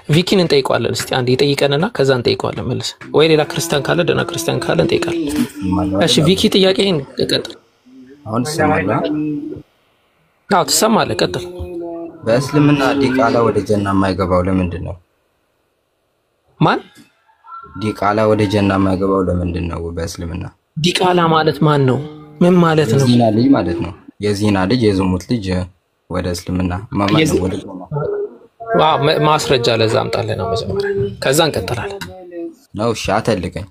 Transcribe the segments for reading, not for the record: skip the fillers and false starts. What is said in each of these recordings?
ቪኪን እንጠይቀዋለን እስቲ አንዴ ይጠይቀንና ከዛ እንጠይቀዋለን መልስ ወይ ሌላ ክርስቲያን ካለ ደና ክርስቲያን ካለ እንጠይቃለን እሺ ቪኪ ጥያቄን ቀጥል አሁን ሰማላ አዎ ትሰማለህ ቀጥል በእስልምና ዲቃላ ወደ ጀና የማይገባው ለምንድን ነው ማን ዲቃላ ወደ ጀና የማይገባው ለምንድን ነው በእስልምና ዲቃላ ማለት ማን ነው ምን ማለት ነው የዚና ልጅ ማለት ነው የዚና ልጅ የዝሙት ልጅ ወደ እስልምና ማማን ነው ወደ ጀና ማስረጃ ለዛ አምጣለና መጀመሪያ ከዛ እንቀጥላለን ነው እሺ አተልቀኝ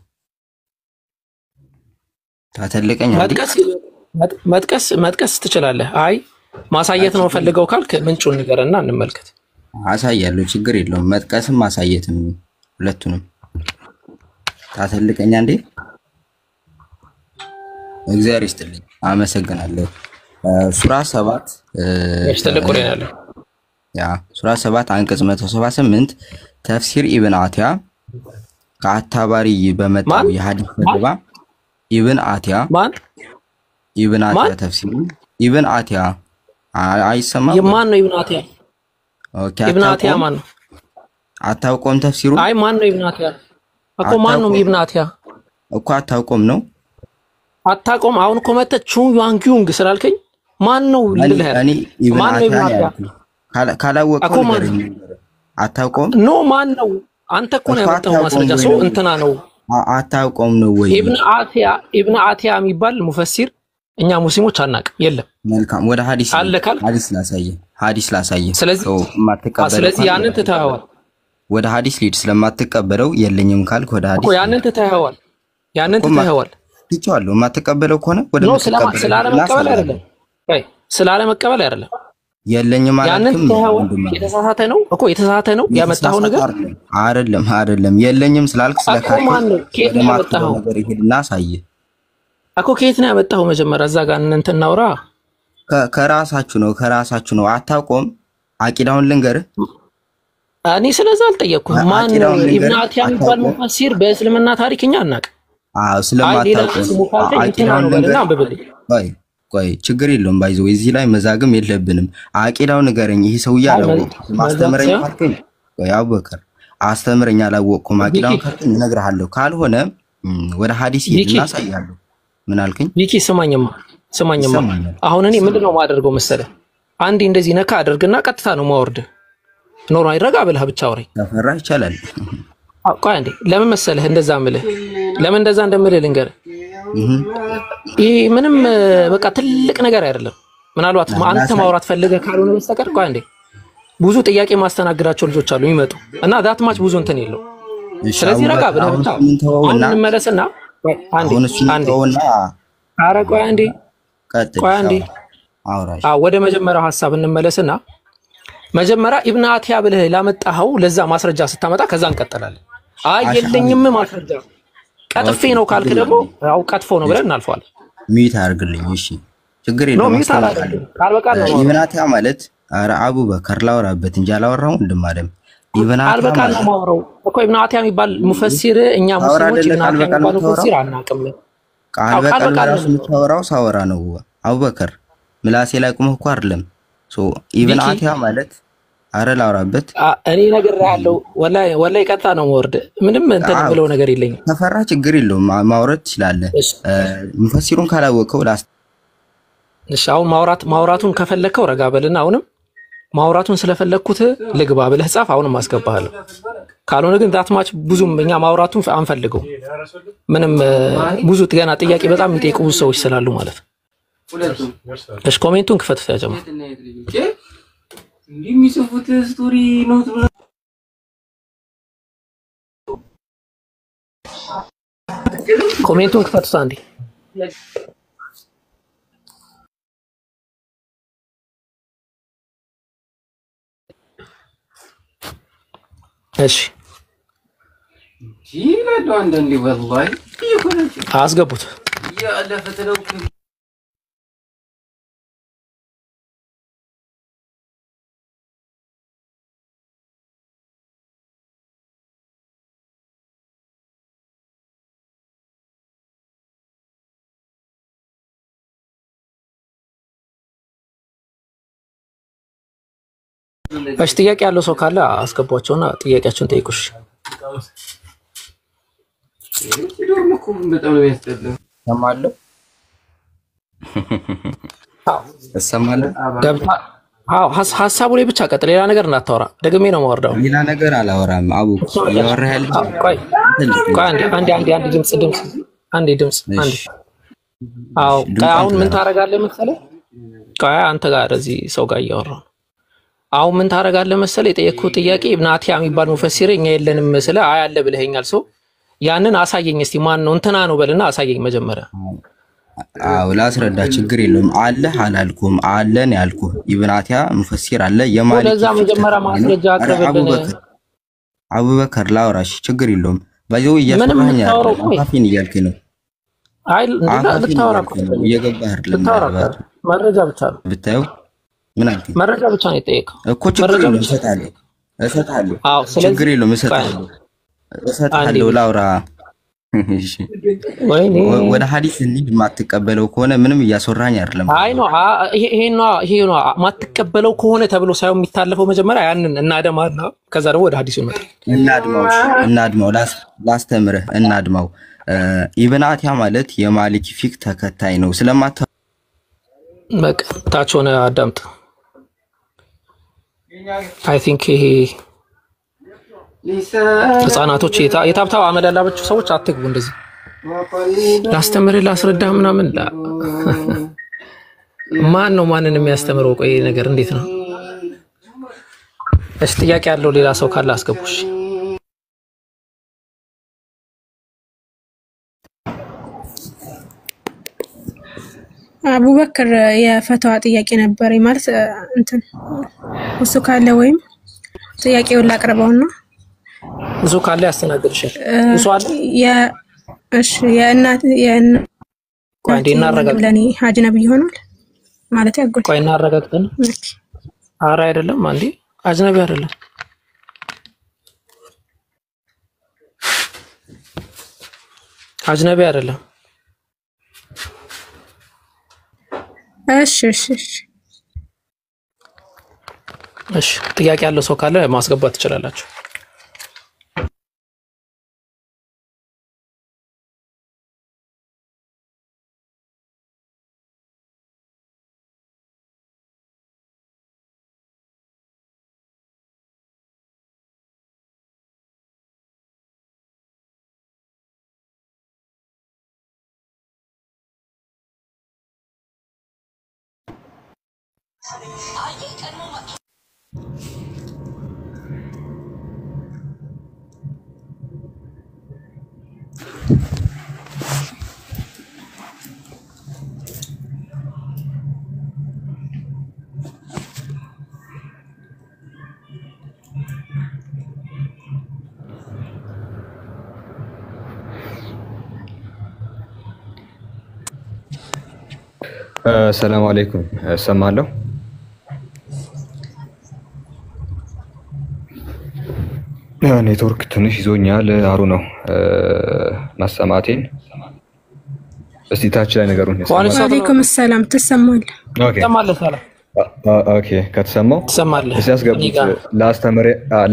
መጥቀስ ትችላለህ አይ ማሳየት ነው ፈልገው ካልክ ምንጩን ንገረና እንመልከት አሳያለሁ ችግር የለውም መጥቀስም ማሳየትም ሁለቱንም ታተልቀኛ እንዴ እግዚአብሔር ይስጥልኝ አመሰግናለሁ ሱራ 7 እስተልቆሬ ያለው ያ ሱራ 7 አንቀጽ 178 ተፍሲር ኢብን አቲያ ከአታባሪ በመጣው የሐዲስ ዘገባ ኢብን አቲያ ማን ኢብን አቲያ ተፍሲር ኢብን አቲያ አይሰማም የማን ነው ኢብን አቲያ ኦኬ ኢብን አቲያ ማን ነው አታውቆም ተፍሲሩ አይ ማን ነው ኢብን አቲያ እኮ ማን ነው ኢብን አቲያ እኮ አታውቆም ነው አታውቆም አሁን እኮ መጣ ቹ ያንጊዩንግ ስላልከኝ ማን ነው ልልህ እኔ ኢብን አቲያ ካላወቀው ነገርኝ አታውቆም ኖ ማን ነው አንተ እኮ ነው ያመጣው ማስረጃ ሰው እንትና ነው አታውቆም ነው ወይ ኢብን አቲያ የሚባል ሙፈሲር እኛ ሙስሊሞች አናቅ የለም መልካም ወደ ሐዲስ ላሳየ ስለዚህ ያንን ተታዋል ወደ ሐዲስ ሊድ ስለማትቀበለው የለኝም ካልክ ወደ ሐዲስ እኮ ያንን ተታዋል ትቻለሁ ማትቀበለው ከሆነ ወደ ስላለ መቀበል አይደለም የለኝም ማለትም የተሳሳተ ነው ያመጣው ነገር አይደለም የለኝም ስላልክ ስለካልክ ያመጣው ነገር ይሄድና ሳይ አኮ ከየት ነው ያመጣው መጀመሪያ እዛ ጋር እንተናውራ ከራሳችሁ ነው አታውቁም አቂዳውን ልንገር እኔ ስለዛ አልጠየቅኩም ማን ኢብን አቲያ የሚባል ሙፈሲር በእስልምና ታሪክኛ አናቅ ስለማታውቁ አቂዳውን ልንገር ቆይ ችግር የለውም ባይዘው እዚህ ላይ መዛግም የለብንም አቂዳው ንገረኝ ይሄ ሰው ያለው ማስተምረኝ ካልከኝ ቆይ አቡበከር አስተምረኛ አላወቅኩም አቂዳውን ካልከኝ እነግርሃለሁ ካልሆነ ወደ ሐዲስ ይናሳያለሁ ምን አልከኝ ቪኪ ስማኝማ አሁን እኔ ምንድነው ማደርገው መሰለህ አንዴ እንደዚህ ነካ አድርግና ቀጥታ ነው ማወርድ ኖር አይረጋ ብለህ ብቻ አውሪኝ ተፈራ ይቻላል ቆይ አንዴ ለምን መሰለህ እንደዛ ምልህ ለምን እንደዛ እንደምልህ ልንገርህ ይሄ ምንም በቃ ትልቅ ነገር አይደለም ምናልባት አንተ ማውራት ፈልገህ ካልሆነ በስተቀር ቆይ አንዴ ብዙ ጥያቄ ማስተናግዳቸው ልጆች አሉ ይመጡ እና ዳት ማች ብዙ እንትን የለው ስለዚህ ረጋ ብለህ ብቻ እንመለስና አንዴ ኧረ ቆይ አንዴ ወደ መጀመሪያው ሐሳብ እንመለስና መጀመሪያ ኢብን አቲያ ብለህ ላመጣኸው ለዛ ማስረጃ ስታመጣ ከዛ እንቀጥላለን አይ የለኝም ማስረጃ ቀጥፌ ነው ካልክ ደግሞ ያው ቀጥፎ ነው ብለን እናልፈዋለን ሚት አርግልኝ እሺ ችግር የለውም ካልበቃ ነው ኢብን አቲያ ማለት ኧረ አቡበከር ላወራበት እንጂ አላወራው እንደማለም ኢብን አቲያ ካልበቃ ነው ማውራው እኮ ኢብን አቲያ የሚባል ሙፈሲር እኛ ሙስሊሞች ኢብን አቲያ የሚባል ሙፈሲር አናቅም ካልበቃ ራሱ የምታወራው ሳወራ ነው አቡበከር ምላሴ ላይ ቆመህ እኮ አይደለም ሶ ኢብን አቲያ ማለት አረ ላውራበት እኔ ነገር ያለው ወላይ ቀጣ ነው ወርድ ምንም እንትን ብለው ነገር የለኝም ተፈራ ችግር የለውም ማውራት ይችላል ሙፈሲሩን ካላወቀው እሺ አሁን ማውራቱን ከፈለከው ረጋ በልና አሁንም ማውራቱን ስለፈለኩት ልግባ ብለህ ጻፍ አሁንም አስገባሃለሁ ካልሆነ ግን ዳትማች ብዙም እኛ ማውራቱን አንፈልገው ምንም ብዙ ገና ጥያቄ በጣም የሚጠይቁ ሰዎች ስላሉ ማለት እሺ ኮሜንቱን ክፈት ያጀማ የሚጽፉት ስቶሪ ኖት ብለ ኮሜንቱን ክፈቱ አንዴ እሺ ይላል አንዴ ወላሂ አስገቡት ያለፈተ ነው እሺ ጥያቄ ያለው ሰው ካለ አስገቧቸውና ጥያቄያቸውን ጠይቁሽ። ሰማለሁ እሰማለሁ። ሀሳቡ ላይ ብቻ ቀጥል፣ ሌላ ነገር እንዳታወራ። ደግሜ ነው የማወርደው። ሌላ ነገር አላወራም። አቡ ያወራ ያለ ቆይ አንድ ድምጽ አሁን ምን ታረጋለህ መሰለህ? ቆይ አንተ ጋር እዚህ ሰው ጋር እያወራሁ አሁን ምን ታረጋለህ መሰለህ? የጠየቅኩህ ጥያቄ ኢብኑ አቲያ የሚባል ሙፈሲር እኛ የለንም መሰለህ አያለ ብለኸኛል። ሰው ያንን አሳየኝ እስቲ ማን ነው እንትና ነው በልና አሳየኝ መጀመሪያ። አው ላስረዳ፣ ችግር የለውም። አለ አላልኩም፣ አለን ያልኩህ ኢብኑ አቲያ ሙፈሲር አለ የማሊክ ለዛ መጀመሪያ ማስረጃ አቅርብልን። አቡበከር ላውራሽ፣ ችግር የለውም። ባይዘው እያሰማኸኝ አይደል? አፋፊን እያልከኝ ነው። አይ ልታወራ እየገባህ አይደለም። መረጃ ብቻ ነው ብታየው። ምን አልከኝ? መረጃ ብቻ ነው የጠየቀው እኮ። ችግር የለውም፣ እሰጣለሁ። ችግር የለውም፣ እሰጣለሁ። ላውራ። እሺ ወደ ሐዲስ እንሂድ። የማትቀበለው ከሆነ ምንም እያስወራኝ አይደለም። አይ ነው ይሄ ነው የማትቀበለው ከሆነ ተብሎ ሳይሆን የሚታለፈው መጀመሪያ ያንን እናደማና ከዛ ደግሞ ወደ ሐዲሱ እንመጣለን። እናድማው ላስተምርህ። እናድማው ኢብኑ አቲያ ማለት የማሊክ ፊቅ ተከታይ ነው። ስለማታ በቃ ታች ሆነ አዳምጥ። አይ ቲንክ ይሄ ህፃናቶች የታብታው አመል ያላቸው ሰዎች አትግቡ። እንደዚህ ላስተምርህ ላስረዳ ምናምን ማን ነው ማንን የሚያስተምረው? ቆይ ነገር እንዴት ነው? እሺ ጥያቄ ያለው ሌላ ሰው ካለ አስገቡሽ። አቡበከር የፈተዋ ጥያቄ ነበር ማለት እንትን እሱ ካለ ወይም ጥያቄውን ላቅርበውና እሱ ካለ ያስተናግድሻል። እሱ አለ እሺ የእናት ቆይ እናረጋግጥ። ለኔ አጅነብይ ይሆናል ማለት ያጎል። ቆይ እናረጋግጥን። ኧረ አይደለም አንዴ አጅነብይ አይደለም። አጅነብይ አይደለም። እሺ ጥያቄ ያለው ሰው ካለ ማስገባት ትችላላችሁ። ሰላም አለይኩም ሰማለሁ። ኔትወርክ ትንሽ ይዞኛል። አሩ ነው ማሰማቴን። እስቲ ታች ላይ ነገሩን ወአለይኩም ሰላም ትሰማለህ? ኦኬ ከተሰማው ትሰማለህ? ሲያስገቡት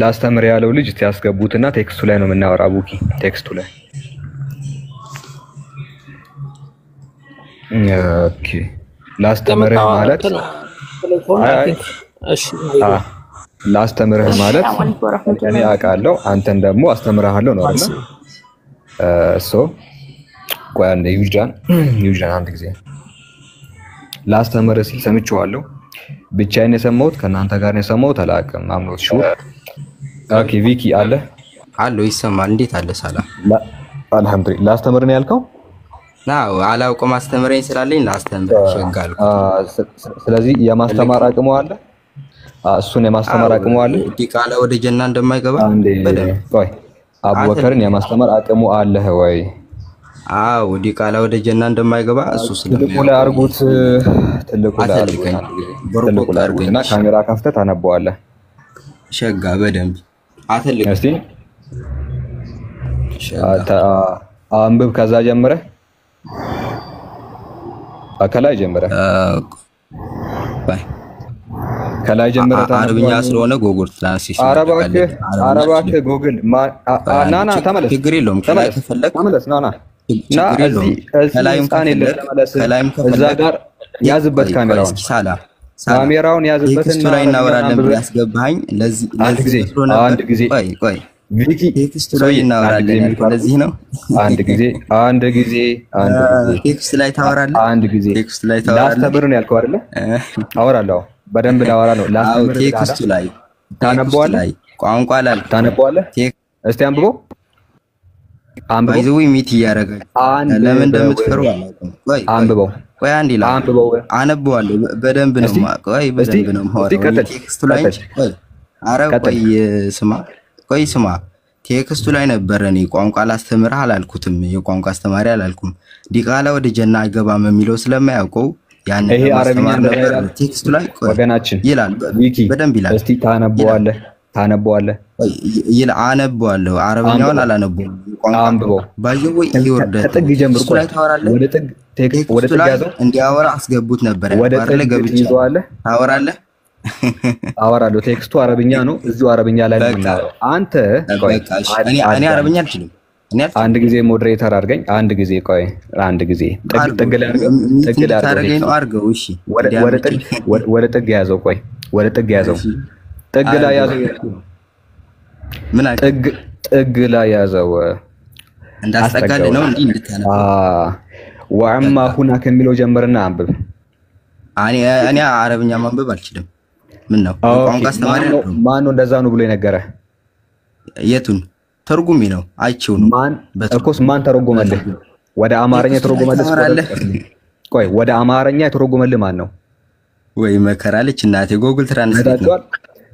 ላስተምር ያለው ልጅ ሲያስገቡትና ቴክስቱ ላይ ነው የምናወራ። ቡኪ ቴክስቱ ላይ ኦኬ ላስተምርህ ማለት ላስተምርህ ማለት እኔ አውቃለሁ አንተን ደግሞ አስተምርሃለሁ ነው አይደል? ቆይ አንዴ ዩጃን አንድ ጊዜ ላስተምርህ ሲል ሰምቼዋለሁ። ብቻዬን የሰማሁት ከእናንተ ጋር ነው የሰማሁት። አላውቅም አምኖት ሹር። ኦኬ ቪኪ አለ ይሰማል። እንዴት አለ? ሰላም አልሐምዱሊላህ። ላስተምርህ ነው ያልከው? ናው አላውቅም አስተምረኝ ስላለኝ ላስተምር ሸጋልኩ። ስለዚህ የማስተማር አቅሙ አለ። እሱን የማስተማር አቅሙ አለ። ዲቃላ ወደ ጀና እንደማይገባ ቆይ አቡበከርን የማስተማር አቅሙ አለ ወይ? አዎ ዲቃላ ወደ ጀና እንደማይገባ እሱ ትልቁ ላይ አርጉት። ትልቁ ላይ አርጉና ካሜራ ከፍተህ ታነበዋለህ። ሸጋ በደንብ አትልቅ። እስቲ አንብብ። ከዛ ጀምረህ ከላይ ጀምረህ ከላይ ጀምረህ አረብኛ ስለሆነ ጎግል ትራንስሌሽን አረባክ ጎግል ናና ተመለስ። ችግር የለውም። ከላይ ከፈለክ ተመለስ ናና እና እዚህ ጻን የለ ተመለስ። እዛ ጋር ያዝበት ካሜራውን ያዝበትና ላይ እናወራለን ብለህ ያስገባኸኝ ለዚህ አንድ ጊዜ ቆይ ቪኪ ቴክስት ላይ እናወራለን። ለዚህ ነው አንድ ጊዜ ቴክስት ላይ ታወራለህ። አንድ ጊዜ ቴክስት ላይ ታወራለህ። ላስተምር ነው ያልከው አይደለ? አወራለሁ። በደንብ ላወራ ነው። ላስተምር ቴክስት ላይ ታነበዋለህ። ቋንቋ ላይ ታነበዋለህ። እስቲ አንብበው። ባይዘው ሚት እያደረገ ለምን እንደምትፈሩ አላውቅም። ቆይ አንዴ አንብበው። አነበዋለሁ በደንብ ነው ቆይ በደንብ ነው ማወራው። ቴክስቱ ላይ ቆይ ስማ ቴክስቱ ላይ ነበር። እኔ ቋንቋ ላስተምርህ አላልኩትም። የቋንቋ አስተማሪ አላልኩም። ዲቃላ ወደ ጀና አይገባም የሚለው ስለማያውቀው ያን ይሄ አረብኛ ነበር። ቴክስቱ ላይ ወገናችን ይላል በደንብ ይላል። እስቲ ታነበዋለህ አነበዋለሁ። አረብኛውን አላነበውም። አንብበው ባይዘው ይወርደ ከጥግ ጀምሮ ላይ ታወራለህ። ወደ ጥግ ቴክስቱ ላይ እንዲያወራ አስገቡት ነበር። ወደ ጥግ ገብቼ ታወራለህ። አወራለሁ። ቴክስቱ አረብኛ ነው። እዚሁ አረብኛ ላይ ነው። አንተ እኔ አረብኛ አልችልም። አንድ ጊዜ ሞዴሬተር አድርገኝ። አንድ ጊዜ ቆይ አንድ ጊዜ ጥግ ላይ አድርገው። እሺ ወደ ጥግ ያዘው። ቆይ ወደ ጥግ ያዘው። ጥግ ላይ ያዘው። ምን ጥግ ላይ ያዘው። እንዳስጠጋል ነው እንዴ እንድታነብ። ወአማ ሁና ከሚለው ጀምርና አንብብ። እኔ አረብኛ ማንበብ አልችልም። ምን ነው ቋንቋ አስተማሪ ነው? ማን ነው እንደዛ ነው ብሎ የነገረህ? የቱን ተርጉሚ ነው? አይቼው ነው። ማን እኮስ ማን ተረጎመልህ? ወደ አማርኛ ተረጎመልህ? ቆይ ወደ አማርኛ የተረጎመልህ ማን ነው? ወይ መከራለች እናቴ ጎግል ትራንስሌት ነው።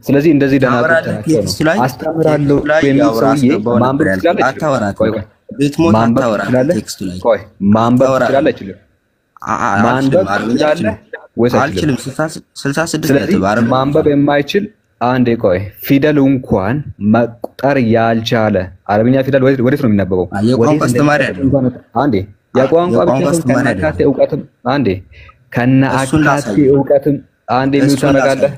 ስለዚህ እንደዚህ ደህና አስተምራለሁ የሚል ሰውዬ ማንበብ ትችላለህ? ቆይ ቤትሞት አታወራለህ። ቴክስቱ ላይ ቆይ ማንበብ ትችላለህ? አይችልም? ማንበብ ትችላለህ ወይስ አልችልም? 66 ነጥብ ማንበብ የማይችል አንዴ ቆይ ፊደል እንኳን መቁጠር ያልቻለ አረብኛ ፊደል ወዴት ነው የሚነበበው? የቋንቋ አስተማሪ አይደለም። አንዴ የቋንቋ ከነአካቴ እውቀትም አንዴ ከነአካቴ እውቀትም አንዴ ሚውት ታደርጋለህ።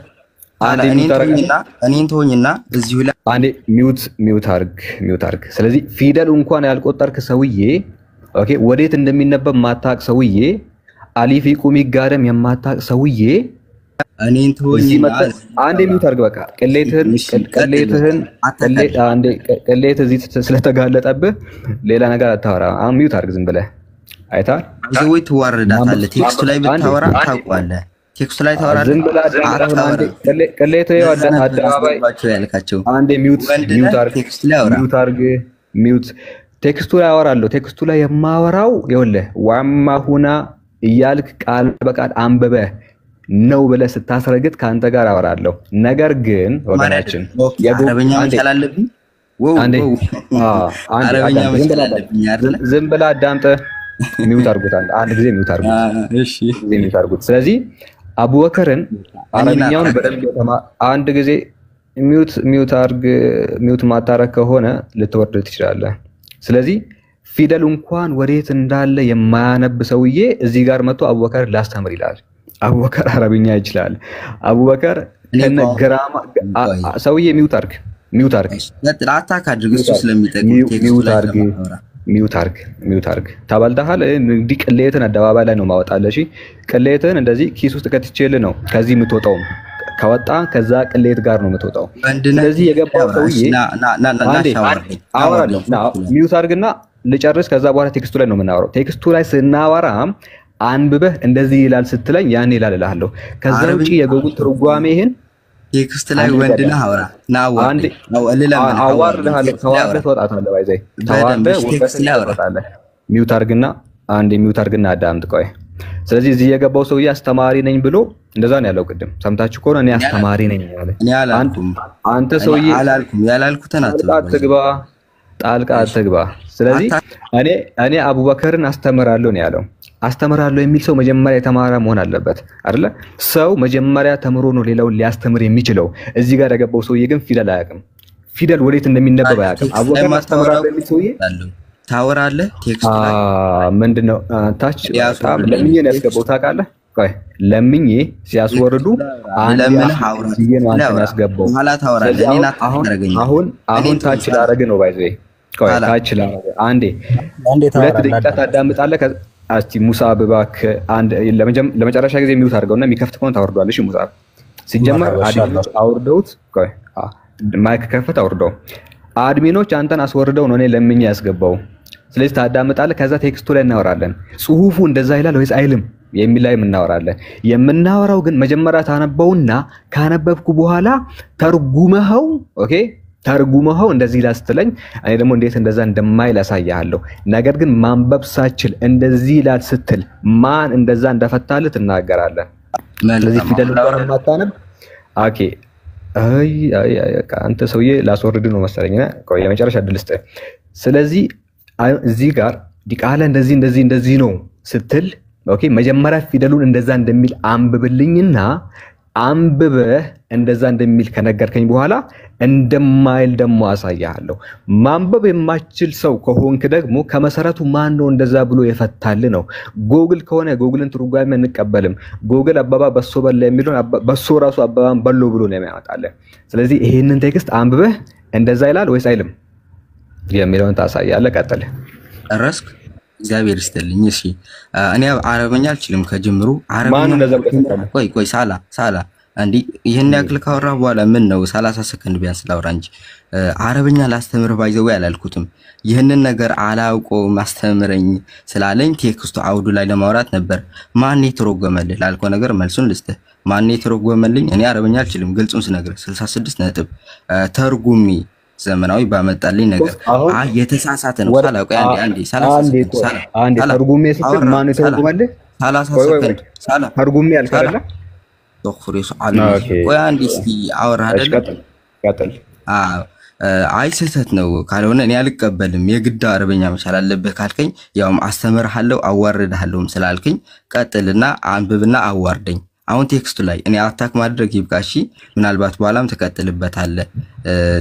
አንዴ ሚውት ታደርጋለህ። እኔን ተወኝና እዚሁ ላይ አንዴ ሚውት አድርግ። ስለዚህ ፊደል እንኳን ያልቆጠርክ ሰውዬ ኦኬ፣ ወዴት እንደሚነበብ ማታቅ ሰውዬ፣ አሊፍ ቁሚ ጋደም የማታቅ ሰውዬ እኔን ተወኝና አንዴ ሚውት አድርግ። በቃ ቅሌት እዚህ ስለተጋለጠብህ ሌላ ነገር አታወራ። አሁን ሚውት አድርግ ዝም ብለህ አይተሃል። ወይ ትዋረዳታለህ። ቴክስቱ ላይ ብታወራ ታውቃለህ። ቴክስቱ ላይ ታወራለህ። ዝም ብለህ ቅሌት አደባባይ ያልካቸው አንዴ ሚውት አድርግ። ሚውት ቴክስቱ ላይ አወራለሁ። ቴክስቱ ላይ የማወራው ይኸውልህ ዋማ ሁና እያልክ ቃል በቃል አንብበህ ነው ብለህ ስታስረግጥ ካንተ ጋር አወራለሁ። ነገር ግን ወገናችን አረብኛ መቻል አለብኝ። ዝም ብለህ አዳምጥ። ሚውት አድርጉት። አንድ ጊዜ ሚውት አድርጉት። እሺ ሚውት አድርጉት። ስለዚህ አቡበከርን አረብኛውን በደንብ አንድ ጊዜ ሚውት አድርግ። ሚውት ማታረግ ከሆነ ልትወርድ ትችላለህ። ስለዚህ ፊደል እንኳን ወዴት እንዳለ የማያነብ ሰውዬ እዚህ ጋር መጥቶ አቡበከር ላስተምር ይላል። አቡበከር አረብኛ ይችላል። አቡበከር ከነግራማ ሰውዬ ሚውት አድርግ። አታክ አድርግ። እሱ ስለሚጠቅም ሚውት አድርግ። ታባልታሃል። እንዲህ ቅሌትን አደባባይ ላይ ነው ማወጣለሽ። ቅሌትን እንደዚህ ኪስ ውስጥ ከትቼልህ ነው ከዚህ የምትወጣው። ከወጣ ከዛ ቅሌት ጋር ነው የምትወጣው። ስለዚህ የገባው ሰውዬ አወራለሁ። ሚውት አድርግና ልጨርስ። ከዛ በኋላ ቴክስቱ ላይ ነው የምናወራው። ቴክስቱ ላይ ስናወራ አንብበህ እንደዚህ ይላል ስትለኝ ያን ይላል እልሃለሁ። ከዛ ውጪ የጎግል ትርጓሜህን ቴክስት ላይ ወንድና አወራ ናው አንዴ አዋርድሃለሁ። ተዋርደህ ትወጣታለህ። ባይዘይ ተዋርደህ ትወጣታለህ። ሚውት አድርግና አዳምጥ። ቆይ ስለዚህ እዚህ የገባው ሰውዬ አስተማሪ ነኝ ብሎ እንደዛ ነው ያለው። ቅድም ሰምታችሁ ከሆነ እኔ አስተማሪ ነኝ ያለ አንተ ሰውዬ ያላልኩትን ጣልቃ አትግባ። ስለዚህ እኔ አቡበከርን አስተምራለሁ ነው ያለው። አስተምራለሁ የሚል ሰው መጀመሪያ የተማረ መሆን አለበት አይደለ? ሰው መጀመሪያ ተምሮ ነው ሌላውን ሊያስተምር የሚችለው። እዚህ ጋር የገባው ሰውዬ ግን ፊደል አያውቅም። ፊደል ወዴት እንደሚነበብ አያውቅም። አቡበከርን አስተምራለሁ የሚል ሰውዬ ታወራለህ። ቴክስቱ ላይ ምንድነው ታች በጣም ለምን ያስገባው ታውቃለህ? ቆይ ለምኜ ሲያስወርዱ ለምን ሐውራ አንተ ያስገባው ማለት ታወራለህ እኔ ናታረገኝ አሁን ታች ላረግ ነው ባይዘይ ቆይ ታች ላረግ አንዴ ሁለት ደቂቃ ታዳምጣለህ እስቲ ሙሳ አበባክ አንድ ለመጨረሻ ጊዜ የሚውት አድርገውና የሚከፍት ከሆነ ታወርዷል እሺ ሙሳ ሲጀመር አድሚኖች አውርደውት ቆይ ማይክ ከፈት አውርደው አድሚኖች አንተን አስወርደው ነው እኔ ለምኜ ያስገባው ስለዚህ ታዳምጣለህ ከዛ ቴክስቱ ላይ እናወራለን ጽሁፉ እንደዛ ይላል ወይስ አይልም የሚል ላይ እናወራለን የምናወራው ግን መጀመሪያ ታነበውና ካነበብኩ በኋላ ተርጉመኸው ኦኬ ተርጉመኸው እንደዚህ ላስትለኝ እኔ ደግሞ እንዴት እንደዛ እንደማይል አሳያለሁ ነገር ግን ማንበብ ሳችል እንደዚህ ይላል ስትል ማን እንደዛ እንደፈታልህ ትናገራለህ ስለዚህ ፊደል ማታነብ ኦኬ አይ አንተ ሰውዬ ላስወርድ ነው መሰለኝና ቆይ የመጨረሻ ድልስተ ስለዚህ እዚህ ጋር ዲቃላ እንደዚህ ነው ስትል ኦኬ መጀመሪያ ፊደሉን እንደዛ እንደሚል አንብብልኝና አንብበ እንደዛ እንደሚል ከነገርከኝ በኋላ እንደማይል ደሞ አሳያለሁ ማንበብ የማይችል ሰው ከሆንክ ደግሞ ከመሰረቱ ማን ነው እንደዛ ብሎ የፈታል ነው ጎግል ከሆነ ጎግልን ትርጓሜ እንቀበልም ጎግል አባባ በሶ በለ የሚለው በሶ ራሱ አባባን በሎ ብሎ ነው የሚያመጣልህ ስለዚህ ይሄንን ቴክስት አንብበ እንደዛ ይላል ወይስ አይልም የሚለውን ታሳያለህ ቀጥል ረስክ እግዚአብሔር ይስጥልኝ እሺ እኔ አረበኛ አልችልም ከጅምሩ አረበኛ ቆይ ሳላ አንዲ ይሄን ያክል ካወራ በኋላ ምን ነው 30 ሰከንድ ቢያንስ ላውራ እንጂ አረበኛ ላስተምር ባይዘው ያላልኩትም ይሄንን ነገር አላውቀው ማስተምረኝ ስላለኝ ቴክስቱ አውዱ ላይ ለማውራት ነበር ማን የተረጎመልህ ላልከው ነገር መልሱን ልስጥህ ማን የተረጎመልኝ እኔ አረበኛ አልችልም ግልጹን ስነግር 66 ነጥብ ተርጉሚ ዘመናዊ ባመጣልኝ ነገር የተሳሳተ ነው ሳላውቀው አንዴ 30 ሰከንድ አንዴ ተርጉሜ ስትል ማን የተረጎመልህ 30 ሰከንድ ሳላ ተርጉሜ ያልከለ ዶክተር ሱዓል ወይ አንዴ እስቲ አወራ አይደል ቀጥል አይ ስህተት ነው ካልሆነ እኔ አልቀበልም የግድ አረበኛ መቻል አለበት ካልከኝ ያው አስተምርሃለሁ አዋርድሃለሁም ስላልከኝ ቀጥልና አንብብና አዋርደኝ አሁን ቴክስቱ ላይ እኔ አታክ ማድረግ ይብቃሺ ምናልባት በኋላም ተከተልበታለህ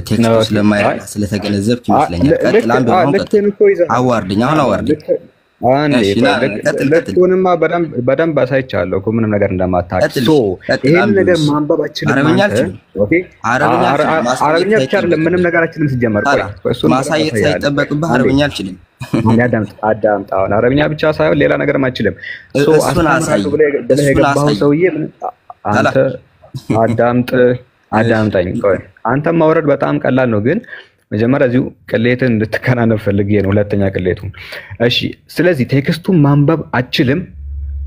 ቴክስቱ ስለማይረዳ ስለተገነዘብክ ይመስለኛል ቀጥል አንብብ አዋርደኝ አሁን አዋርደኝ ለቱንማ በደንብ አሳይቻለሁ እኮ ምንም ነገር እንደማታውቅ ሶ ይሄን ነገር ማንበብ አችልም ኦኬ አረብኛ ብቻ አይደለም ምንም ነገር አችልም ሲጀመር ቆይ እሱ ማሳየት ሳይጠበቅብህ አረብኛ አልችልም አዳምጥ አሁን አረብኛ ብቻ ሳይሆን ሌላ ነገር ማችልም ሶ አሳየው ብለህ የገባኸው ሰውዬ አንተ አዳምጠኝ ቆይ አንተ ማውረድ በጣም ቀላል ነው ግን መጀመሪያ እዚሁ ቅሌትን እንድትከናነብ ፈልጌ ነው ሁለተኛ ቅሌቱ እሺ ስለዚህ ቴክስቱን ማንበብ አችልም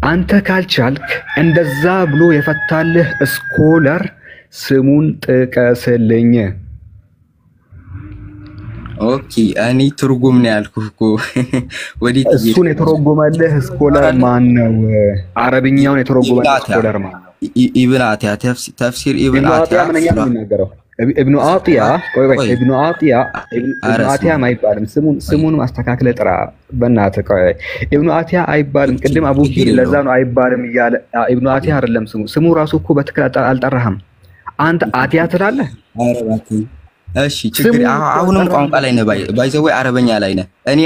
አንተ ካልቻልክ እንደዛ ብሎ የፈታልህ ስኮለር ስሙን ጥቀስልኝ ኦኬ እኔ ትርጉም ነው ያልኩህ እኮ ወዲህ እሱን የተረጎመልህ ስኮለር ማን ነው አረብኛውን የተረጎመልህ ስኮለር ማን ነው ኢብኑ አቲያ ተፍሲር ኢብኑ አቲያ ምንኛ ነው የሚናገረው ابن عطية ابن عطية ما يبالم سمون ማስተካከለ ጥራ በእናትህ ابن عطية አይባልም ቅድም አቡኪ ለዛ ነው አይባልም ይያለ ابن عطية አይደለም ስሙ ራሱ እኮ በትክክል አልጠራህም አንተ አቲያ ትላለህ እሺ ችግር አሁንም ቋንቋ ላይ ነው ባይዘው አረበኛ ላይ ነው እኔ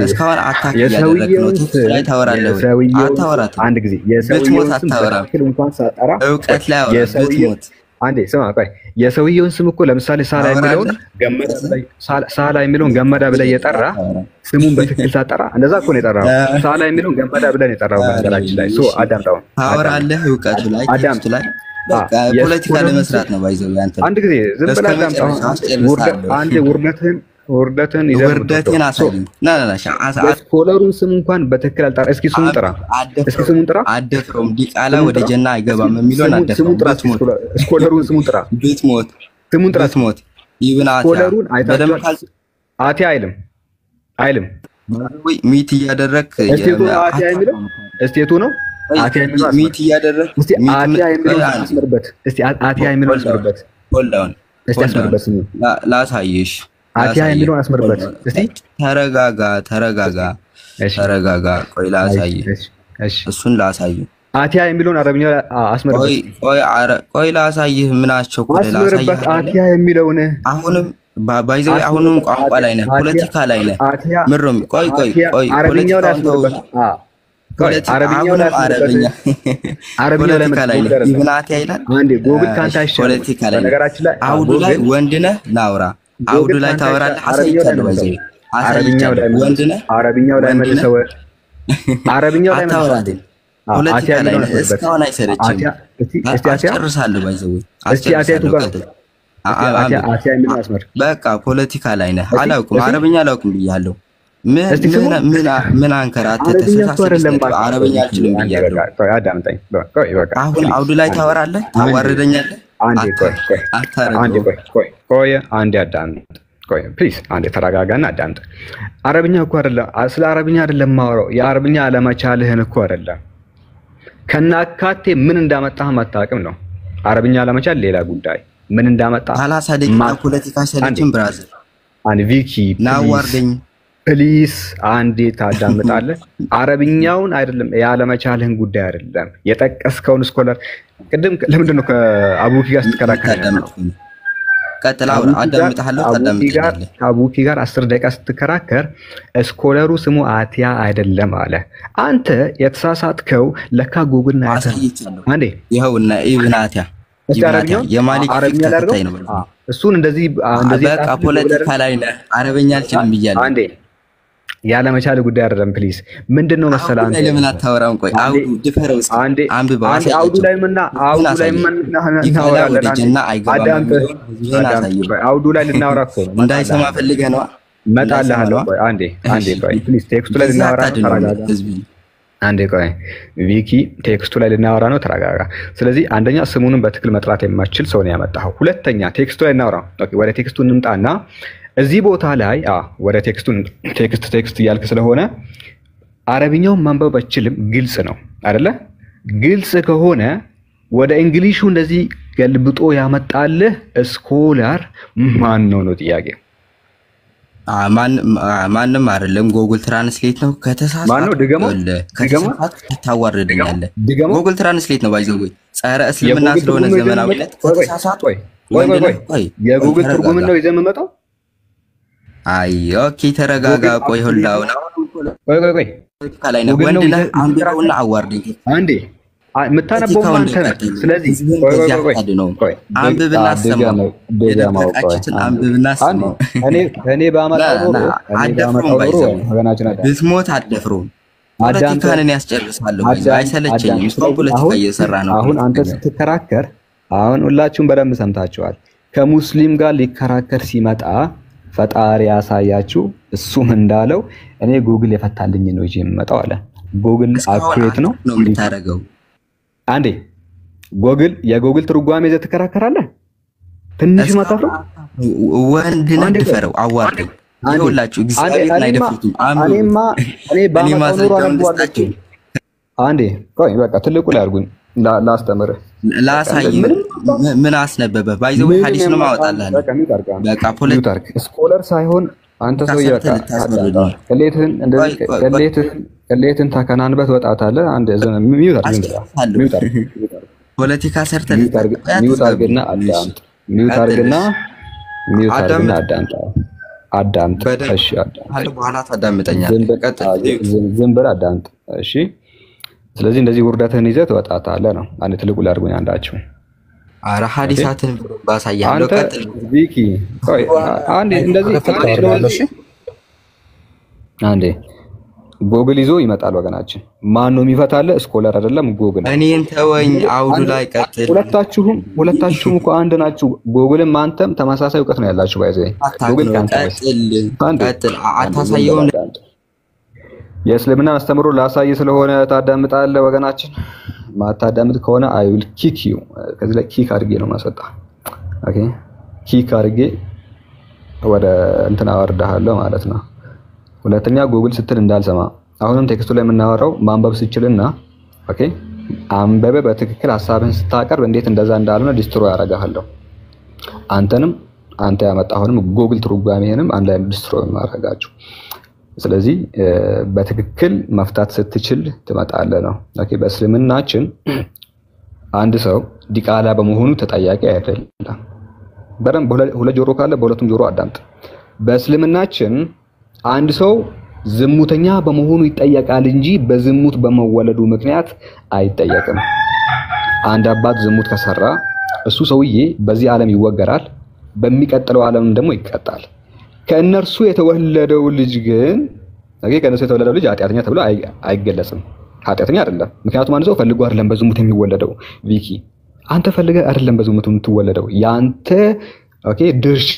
እስካሁን አታክ ያደረክ ነው ላይ ታወራለህ አታወራት አንድ ጊዜ የሰውየውን ስም በትክክል እንኳን ሳጠራ እውቀት ላይ አወራበት አንዴ ስማ ቆይ የሰውየውን ስም እኮ ለምሳሌ ሳላ የሚለውን ገመዳ ብለህ የጠራ ስሙን በትክክል ሳጠራ እንደዛ እኮ ነው የጠራው ሳላ የሚለውን ገመዳ ብለህ ነው የጠራው በነገራችን ላይ ሶ አዳምጣው ታወራለህ እውቀቱ ላይ ቴክስቱ ላይ በቃ ፖለቲካ ለመስራት ነው ባይዘው ያንተ አንድ ጊዜ ዝም ብለህ አዳምጣው አንዴ ወርደትን ወርደትን አሳይ ስኮለሩን ስም እንኳን በትክክል አልጠራ እስኪ ስሙን ጥራ አደፍሮም ዲቃላ ወደ ጀና አይገባም የሚለውን አደፍሮም ስኮለሩን ስሙን ጥራ ስሙን ጥራ ኢብኑ ስኮለሩን አይታችሁ አቲያ አይልም ወይ ሚት እያደረክ እስቴቱ ነው አቲያ የሚለው ሚት እያደረክ አቲያ የሚለው አስመርበት እስቲ አቲያ የሚለው አስመርበት ሆልዳውን እስቲ አስመርበት ላሳይሽ አቲያ የሚለው አስመርበት እስቲ ተረጋጋ ቆይ ላሳይ እሱን ላሳይ አቲያ የሚለውን አረብኛ አስመርበት ቆይ ላሳይህ ምናቸው ቆይ ላሳይህ አቲያ የሚለውን አሁንም ባይዘው አሁንም ቋንቋ ላይ ነህ ፖለቲካ ላይ ነህ ምሮም ቆይ አረብኛው ላይ አስመርበት አረብኛው ላይ ይብናት ያይላል አንዴ ጎግል ካንተ አይሻልም ፖለቲካ ላይ ነገራችን ላይ አውዱ ላይ ወንድነህ ናውራ አውዱ ላይ ታወራለህ አሳይቻለሁ ባይዘው አረብኛው ላይ መልሰው አረብኛው ላይ ታወራለህ ፖለቲካ ላይ እስካሁን አይሰረችም አስጨርሳለሁ ባይዘው በቃ ፖለቲካ ላይ ነህ አላውቅም አረብኛ አላውቅም ብያለሁ ምን አንከራተተ አረብኛ አልችልም ብያለሁ አሁን አውዱ ላይ ታወራለህ ታዋርደኛለህ አንዴ አዳምጥ ፕሊዝ አንዴ ተረጋጋና አዳምጥ አረብኛ እኮ አይደለም ስለ አረብኛ አይደለም ማወራው የአረብኛ አለመቻልህን እኮ አይደለም ከናካቴ ምን እንዳመጣህ ማታቀም ነው አረብኛ አለመቻል ሌላ ጉዳይ ምን እንዳመጣ 30 ደቂቃ ፖለቲካ ሰለችን ብራዘር አንድ ቪኪ ናዋርደኝ ፕሊዝ አንዴ ታዳምጣለህ አረብኛውን አይደለም ያለመቻልህን ጉዳይ አይደለም የጠቀስከውን ስኮላር ቅድም ለምንድን ነው ከአቡኪ ጋር ስትከራከር ቀጥላው አዳምጣለሁ ታዳምጣለህ አቡኪ ጋር 10 ደቂቃ ስትከራከር ስኮላሩ ስሙ አቲያ አይደለም አለ አንተ የተሳሳትከው ለካ ጉግል ነው አንዴ ይኸውና ኢብን አቲያ የማሊክ ተከታይ ነው እሱን እንደዚህ በቃ ፖለቲካ ላይ አረብኛ አልችልም ብያለሁ አንዴ ያለ መቻል ጉዳይ አይደለም ፕሊዝ ምንድነው መሰለህ አንተ ለምን አታወራም ቆይ አውዱ ድፈረው አንዴ አንብባ አውዱ ላይ ምን እናወራለን አውዱ ላይ ልናወራ እኮ እንዳይሰማ ፈልገህ ነው መጣልሃለሁ አንዴ ቆይ ፕሊዝ ቴክስቱ ላይ ልናወራ አንዴ ቆይ ቪኪ ቴክስቱ ላይ ልናወራ ነው ተረጋጋ ስለዚህ አንደኛ ስሙንን በትክክል መጥራት የማይችል ሰው ነው ያመጣው ሁለተኛ ቴክስቱ ላይ እናወራ ኦኬ ወደ ቴክስቱ እንምጣና እዚህ ቦታ ላይ ወደ ቴክስት ያልክ ስለሆነ አረብኛው ማንበብ በችልም ግልጽ ነው አይደለ ግልጽ ከሆነ ወደ እንግሊሹ እንደዚህ ገልብጦ ያመጣልህ ስኮላር ማን ነው ጥያቄ ማንም አይደለም ጉግል ትራንስሌት ነው ከተሳሳተ ማን ነው ድገመው ታዋርደኛለህ ጉግል ትራንስሌት ነው ባይዘው ጸረ እስልምና ስለሆነ ዘመናዊነት ከተሳሳተ ቆይ የጉግል ትርጉም ነው ይዘመመጣው አይ ኦኬ ተረጋጋ ቆይ ሁላው ነው ቆይ ካላይ ነው ወንድና አንብበውና አዋርደኝ አንዴ መታነበው አንተ ስለዚህ ቆይ አንብብና አሰማው አንብብና አሰማው እኔ ባመጣው ብትሞት አደፍሩ ፖለቲካን ያስጨርሳለሁ አይሰለችኝም እስካሁን ፖለቲካ እየሰራ ነው አሁን አንተ ስትከራከር አሁን ሁላችሁም በደንብ ሰምታችኋል ከሙስሊም ጋር ሊከራከር ሲመጣ ፈጣሪ ያሳያችሁ እሱም እንዳለው እኔ ጉግል የፈታልኝ ነው እጂ የምመጣው አለ ጉግል አኩሬት ነው የምታረገው አንዴ ጉግል የጉግል ትርጓሜ ይዘህ ትከራከራለህ ትንሽ ማታፍሩ ወንድና ድፈረው አዋርደኝ ይኸውላችሁ እግዚአብሔር ላይ ደፍሩት እኔ ባመጣው ኑሮ አንብባችሁ አንዴ ቆይ በቃ ትልቁ ላይ አድርጉኝ ላስተምር ላሳይ ምን አስነበበ ባይዘው ሐዲስ ነው ማወጣላህ በቃ ፖለቲካ ስኮለር ሳይሆን አንተ ሰው ይበቃ ከሌትን እንደዚህ ከሌትን ተከናንበት ወጣታለህ አንድ ሚውት ፖለቲካ ሰርተ ሚውት አድርግና አዳምጥ እሺ አዳምጥ በኋላ ታዳምጠኛለህ ዝም ብለህ አዳምጥ እሺ ስለዚህ እንደዚህ ውርደትህን ይዘህ ትወጣታለህ ነው አንተ ትልቁ ላድርጉኝ አንዳችሁ አረ ሐዲሳትን ባሳያለሁ ቀጥል ቪኪ ቆይ አንዴ እንደዚህ አንዴ ጉግል ይዞ ይመጣል ወገናችን ማን ነው የሚፈታልህ ስኮላር አይደለም ጉግል እኔን ተወኝ አውዱ ላይ ቀጥል ሁለታችሁም እኮ አንድ ናችሁ ጉግልም አንተም ተመሳሳይ ዕውቀት ነው ያላችሁ ባይዘይ ጉግል ቀጥል አታሳየውም የእስልምና አስተምሮ ላሳይ ስለሆነ ታዳምጣለህ ወገናችን ማታዳምጥ ከሆነ አይ ዊል ኪክ ዩ ከዚህ ላይ ኪክ አድርጌ ነው ማስወጣ ኦኬ ኪክ አድርጌ ወደ እንትና አወርዳለሁ ማለት ነው ሁለተኛ ጉግል ስትል እንዳልሰማ አሁንም ቴክስቱ ላይ የምናወራው ማንበብ ሲችልና ኦኬ አንበበ በትክክል ሐሳብህን ስታቀርብ እንዴት እንደዛ እንዳልሆነ ዲስትሮይ ያረጋሃለሁ አንተንም አንተ ያመጣኸውንም ጉግል ትርጓሜህንም አንድ ላይ ዲስትሮይ ማረጋችሁ ስለዚህ በትክክል መፍታት ስትችል ትመጣለህ ነው ኦኬ በእስልምናችን አንድ ሰው ዲቃላ በመሆኑ ተጠያቂ አይደለም በደንብ ሁለት ጆሮ ካለ በሁለቱም ጆሮ አዳምጥ በእስልምናችን አንድ ሰው ዝሙተኛ በመሆኑ ይጠየቃል እንጂ በዝሙት በመወለዱ ምክንያት አይጠየቅም። አንድ አባት ዝሙት ከሰራ እሱ ሰውዬ በዚህ ዓለም ይወገራል፣ በሚቀጥለው ዓለም ደግሞ ይቀጣል። ከእነርሱ የተወለደው ልጅ ግን ከእነርሱ የተወለደው ልጅ ኃጢአተኛ ተብሎ አይገለጽም። ኃጢአተኛ አይደለም። ምክንያቱም አንድ ሰው ፈልጎ አይደለም በዝሙት የሚወለደው። ቪኪ አንተ ፈልገህ አይደለም በዝሙት የምትወለደው። ያንተ ድርሻ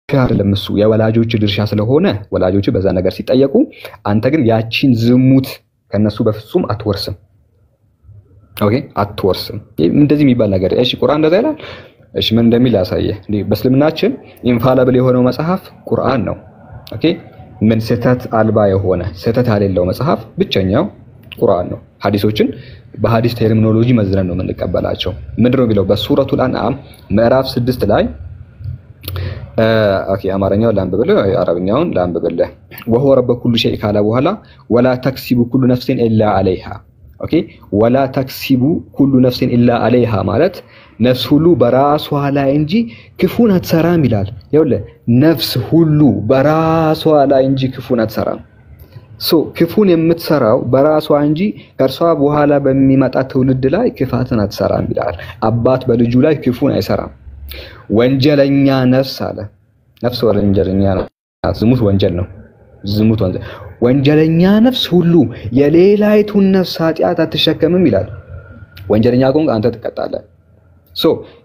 አይደለም እሱ የወላጆች ድርሻ ስለሆነ ወላጆች በዛ ነገር ሲጠየቁ፣ አንተ ግን ያቺን ዝሙት ከነሱ በፍጹም አትወርስም። አትወርስም። እንደዚህ የሚባል ነገር እሺ፣ ቁርአን እንደዛ ይላል። እሺ ምን እንደሚል ያሳየ። በእስልምናችን ኢንፋለብል የሆነው መጽሐፍ ቁርአን ነው። ምን ስህተት አልባ የሆነ ስህተት ያሌለው መጽሐፍ ብቸኛው ቁርአን ነው። ሐዲሶችን በሐዲስ ተርሚኖሎጂ መዝነን ነው የምንቀበላቸው። ምንድነው የሚለው በሱረቱል አንዓም ምዕራፍ 6 ላይ አማርኛውን ላንብብልህ፣ አረብኛውን ላንብብልህ። ወሆ ረበ ኩሉ ሸይእ ካለ በኋላ ወላ ተክሲቡ ኩሉ ነፍሲን ኢላ አለይሃ። ወላ ተክሲቡ ኩሉ ነፍሲን ኢላ አለይሃ ማለት ነፍስ ሁሉ በራሷ ላይ እንጂ ክፉን አትሰራም ይላል። ይኸውልህ ነፍስ ሁሉ በራሷ ላይ እንጂ ክፉን አትሰራም። ክፉን የምትሰራው በራሷ እንጂ ከእርሷ በኋላ በሚመጣ ትውልድ ላይ ክፋትን አትሰራም ይላል። አባት በልጁ ላይ ክፉን አይሰራም። ወንጀለኛ ነፍስ አለ። ነፍስ ወንጀለኛ ነው። ዝሙት ወንጀል ነው። ዝሙት ወንጀል። ወንጀለኛ ነፍስ ሁሉ የሌላይቱን ነፍስ ኃጢአት አትሸከምም ይላል። ወንጀለኛ ከሆንክ አንተ ትቀጣለህ።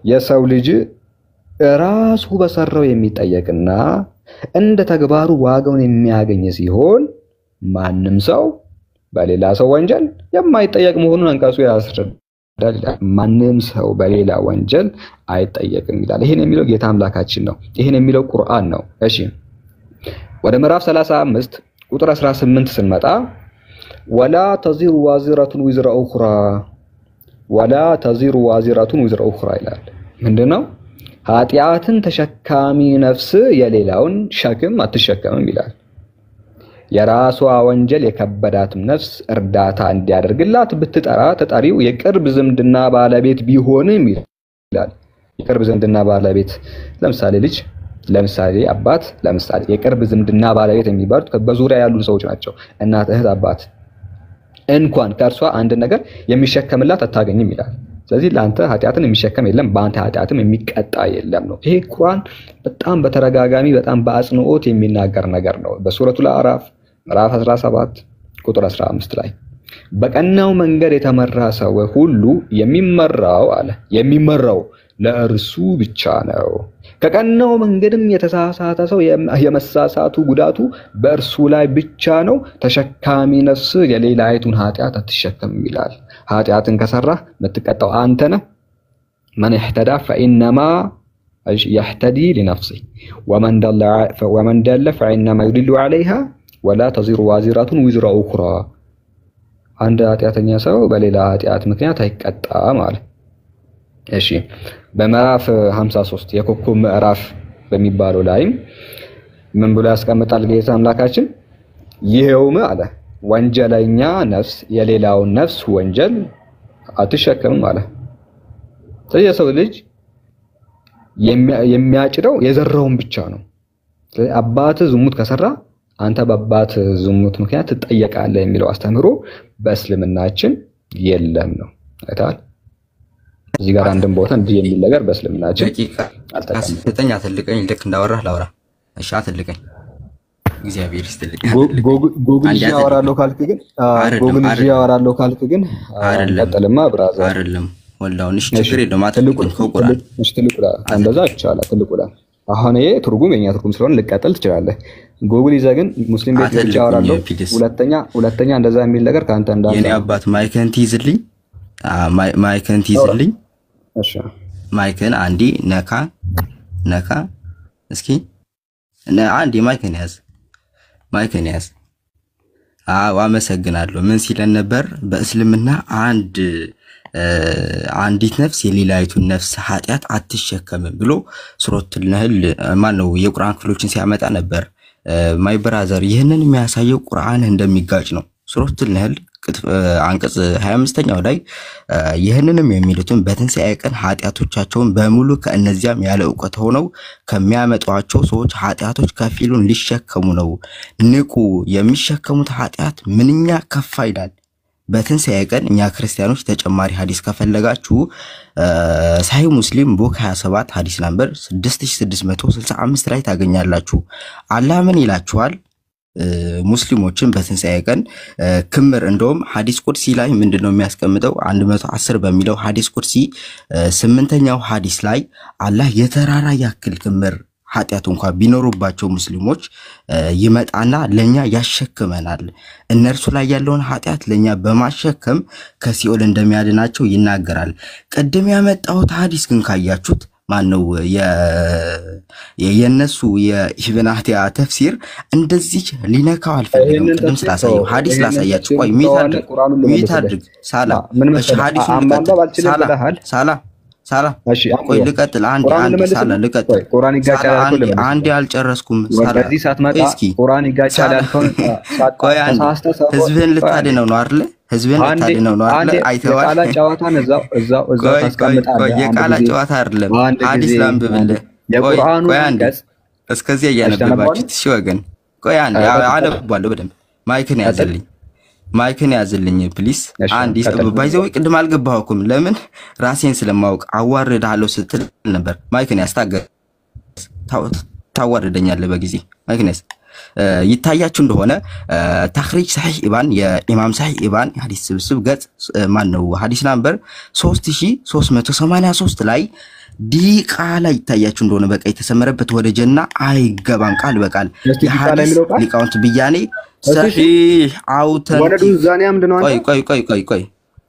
የሰው ልጅ ራሱ በሰራው የሚጠየቅና እንደ ተግባሩ ዋጋውን የሚያገኝ ሲሆን ማንም ሰው በሌላ ሰው ወንጀል የማይጠየቅ መሆኑን አንቀጹ ያስረዳል። ማንም ሰው በሌላ ወንጀል አይጠየቅም ይላል። ይሄን የሚለው ጌታ አምላካችን ነው። ይሄን የሚለው ቁርአን ነው። እሺ ወደ ምዕራፍ 35 ቁጥር 18 ስንመጣ ወላ ተዚሩ ዋዚራቱን ወዝራ ኡኽራ ወላ ተዚሩ ዋዚራቱን ወዝራ ኡኽራ ይላል። ምንድነው? ኃጢአትን ተሸካሚ ነፍስ የሌላውን ሸክም አትሸከምም ይላል። የራሷ ወንጀል የከበዳትም ነፍስ እርዳታ እንዲያደርግላት ብትጠራ ተጠሪው የቅርብ ዝምድና ባለቤት ቢሆንም ይላል። የቅርብ ዝምድና ባለቤት ለምሳሌ ልጅ፣ ለምሳሌ አባት፣ ለምሳሌ የቅርብ ዝምድና ባለቤት የሚባሉት በዙሪያ ያሉ ሰዎች ናቸው። እናት፣ እህት፣ አባት እንኳን ከእርሷ አንድ ነገር የሚሸከምላት አታገኝም ይላል። ስለዚህ ለአንተ ኃጢአትን የሚሸከም የለም፣ በአንተ ኃጢአትም የሚቀጣ የለም ነው። ይሄ ቁርአን በጣም በተረጋጋሚ በጣም በአጽንኦት የሚናገር ነገር ነው። በሱረቱል አዕራፍ ምዕራፍ 17 ቁጥር 15 ላይ በቀናው መንገድ የተመራ ሰው ሁሉ የሚመራው ለእርሱ ብቻ ነው። ከቀናው መንገድም የተሳሳተ ሰው የመሳሳቱ ጉዳቱ በእርሱ ላይ ብቻ ነው። ተሸካሚ ነፍስ የሌላይቱን ኃጢአት አትሸከምም ይላል። ኃጢአትን ከሰራህ የምትቀጣው አንተ ነህ። መን ይህተዳ ፈኢነማ يحتدي لنفسه ومن دل فإنما يدل عليها ولا تزر وازرة وزر أخرى አንድ ኃጢአተኛ ሰው በሌላ ኃጢአት ምክንያት አይቀጣም አለ። እሺ በምዕራፍ 53 የኮከብ ምዕራፍ በሚባለው ላይም ምን ብሎ ያስቀምጣል ጌታ አምላካችን? ይሄውም አለ ወንጀለኛ ነፍስ የሌላውን ነፍስ ወንጀል አትሸከምም አለ። ስለዚህ የሰው ልጅ የሚያጭደው የዘራውን ብቻ ነው። ስለዚህ አባት ዝሙት ከሰራ አንተ በአባት ዝሙት ምክንያት ትጠየቃለህ የሚለው አስተምህሮ በእስልምናችን የለም ነው። አይታል እዚህ ጋር አንድም ቦታ እንዲህ የሚል ነገር በእስልምናችን አልተቀመጠኝ። አትልቀኝ፣ ልክ እንዳወራህ ላውራ። እሺ አትልቀኝ፣ እግዚአብሔር ይስጥልኝ። ጎግል ያወራለሁ ካልክ ግን ያወራለሁ ካልክ ግን ቀጥልማ ብራዘር። አይደለም ወላውን እሺ፣ ችግር የለውም። አትልቁን ከቁርአን እሺ፣ ትልቁላ እንደዛ ይቻላል። ትልቁላ አሁን ይሄ ትርጉም የኛ ትርጉም ስለሆነ ልቀጥል ትችላለህ። ጎግል ይዘህ ግን ሙስሊም ቤት ብቻ ያወራለሁ። ሁለተኛ እንደዛ የሚል ነገር ካንተ እንዳለ የኔ አባት ማይክን ትይዝልኝ። ማይክን ትይዝልኝ። እሺ ማይክን አንዴ ነካ እስኪ አንዴ ማይክን ያዝ። አዎ አመሰግናለሁ። ምን ሲለን ነበር? በእስልምና አንዲት ነፍስ የሌላይቱን ነፍስ ኃጢአት አትሸከምም ብሎ ሱረቱል ነህል ማነው የቁርአን ክፍሎችን ሲያመጣ ነበር። ማይ ብራዘር ይሄንን የሚያሳየው ቁርአን እንደሚጋጭ ነው። ሱረቱል ነህል አንቀጽ 25ኛው ላይ ይህንንም የሚሉትን በትንሣኤ ቀን ኃጢአቶቻቸውን በሙሉ ከእነዚያም ያለ ዕውቀት ሆነው ከሚያመጧቸው ሰዎች ኃጢአቶች ከፊሉን ሊሸከሙ ነው። ንቁ፣ የሚሸከሙት ኃጢአት ምንኛ ከፋ ይላል። በትንሣኤ ቀን እኛ ክርስቲያኖች ተጨማሪ ሐዲስ ከፈለጋችሁ ሳሂህ ሙስሊም ቡክ 27 ሐዲስ ነምበር 6665 ላይ ታገኛላችሁ። አላህ ምን ይላችኋል? ሙስሊሞችን በትንሣኤ ቀን ክምር እንደውም ሐዲስ ቁድሲ ላይ ምንድነው የሚያስቀምጠው? 110 በሚለው ሐዲስ ቁድሲ 8ኛው ሐዲስ ላይ አላህ የተራራ ያክል ክምር ኃጢአት እንኳን ቢኖሩባቸው ሙስሊሞች ይመጣና ለኛ ያሸክመናል። እነርሱ ላይ ያለውን ኃጢአት ለኛ በማሸከም ከሲኦል እንደሚያድናቸው ይናገራል። ቀደም ያመጣሁት ሐዲስ ግን ካያችሁት ማነው የነሱ የኢብን አህቲያ ተፍሲር እንደዚህ ሊነካው አልፈልግም። ቀደም ስላሳየው ሐዲስ ላሳያችሁ። ቆይ ሚት አድርግ ሳላ እሺ፣ ሐዲሱን ሳላ እሺ፣ ቆይ ልቀጥል። አንድ ሳላ ልቀጥል። ቁርአን ይጋጫል አይደል? አንድ ያልጨረስኩም ሳላ በዚህ ሰዓት መጣ። ቁርአን ይጋጫል ያልከውን ቆይ ህዝብህን ልታድነው ነው አይደል? ህዝብህን ልታድነው ነው አይደል? አይተዋል። የቃላት ጨዋታን እዛው ታስቀምጣለህ። የቃላት ጨዋታ አይደለም። ሐዲስ ላንብብልህ። የቁርአኑ አንቀጽ እስከዚህ ያነበባችሁት እሺ ወገን፣ ቆይ አንድ አነባለሁ በደንብ። ማይክን ያዝልኝ ፕሊስ። አንድ ባይዘው ቅድም አልገባሁኩም። ለምን ራሴን ስለማውቅ አዋርዳለሁ ስትል ነበር። ማይክን ያስታገስ ታዋርደኛለህ በጊዜ ማይክን ያዝ። ይታያችሁ እንደሆነ ተኽሪጅ ሰሒህ ኢባን የኢማም ሰሒህ ኢባን ሐዲስ ስብስብ ገጽ ማን ነው ሐዲስ ነምበር 3383 ላይ ዲቃላ ይታያችሁ እንደሆነ በቃ የተሰመረበት ወደ ጀና አይገባም ቃል በቃል የሐዲስ ሊቃውንት ብያኔ ሰሒህ አውተን ወለዱ ዛኒያ ምንድነው?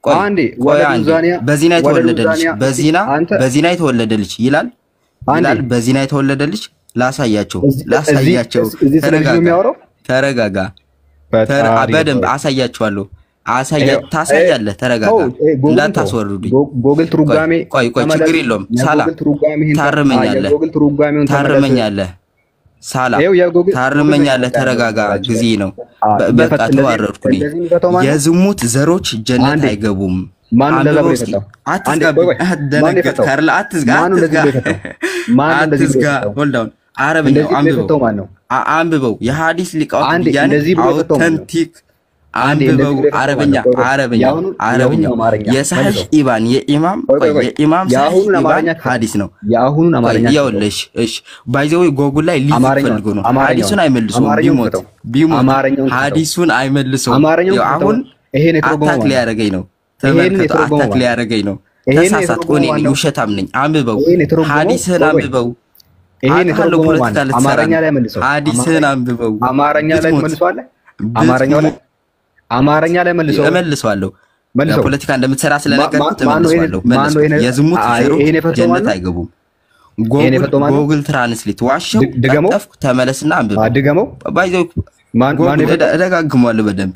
ቆይ አንዴ ወለዱ ዛኒያ በዚና የተወለደ ልጅ ይላል። በዚና የተወለደ ልጅ ላሳያቸው ተረጋጋ በደንብ አሳያቸዋለሁ። ታሳያለህ። ተረጋጋ እንዳታስወርዱኝ። ጎግል ትርጓሜ ቆይ ችግር የለውም። ሳላ ታርመኛለህ። ሳላ ታርመኛለህ። ተረጋጋ። ጊዜ ነው በቃ ተዋረድኩኝ። የዝሙት ዘሮች ጀነት አይገቡም። ማን እንደዛ ብሎ ይፈታው? ሆልዳውን አረብኛው አንብበው የሐዲስ ሊቃውንት ያኔ አውተንቲክ አንብበው አረብኛው የሰሒህ ኢባን የኢማም ሰሒህ ኢባን ሐዲስ ነው። ያሁኑን አማርኛ ይኸውልሽ። እሺ ባይዘው ጎጉል ላይ ሊፈልጉ ነው። ሐዲሱን አይመልሱም። ቢሞት ሐዲሱን አይመልሱም። አሁን ይሄን የተረጎመው አታክ ሊያረገኝ ነው። ተመልከቱ፣ አታክ ሊያረገኝ ነው። ተሳሳትኩ። እኔ ውሸታም ነኝ። አንብበው ሐዲስህን አንብበው። ይሄን የተረጎመው አማርኛ ላይ መልሰው። ሐዲስህን አንብበው። አማርኛ ላይ መልሰዋል። አማርኛ ላይ መልሰዋለሁ። ፖለቲካ እንደምትሰራ ስለነገርኩት መልሰዋለሁ። የዝሙት ዘሮች ጀነት አይገቡም። ጎግል ትራንስሌት ዋሽው ጠፍኩ። ተመለስና አንብበው። ድገመው ባይዘው እደጋግመዋለሁ በደንብ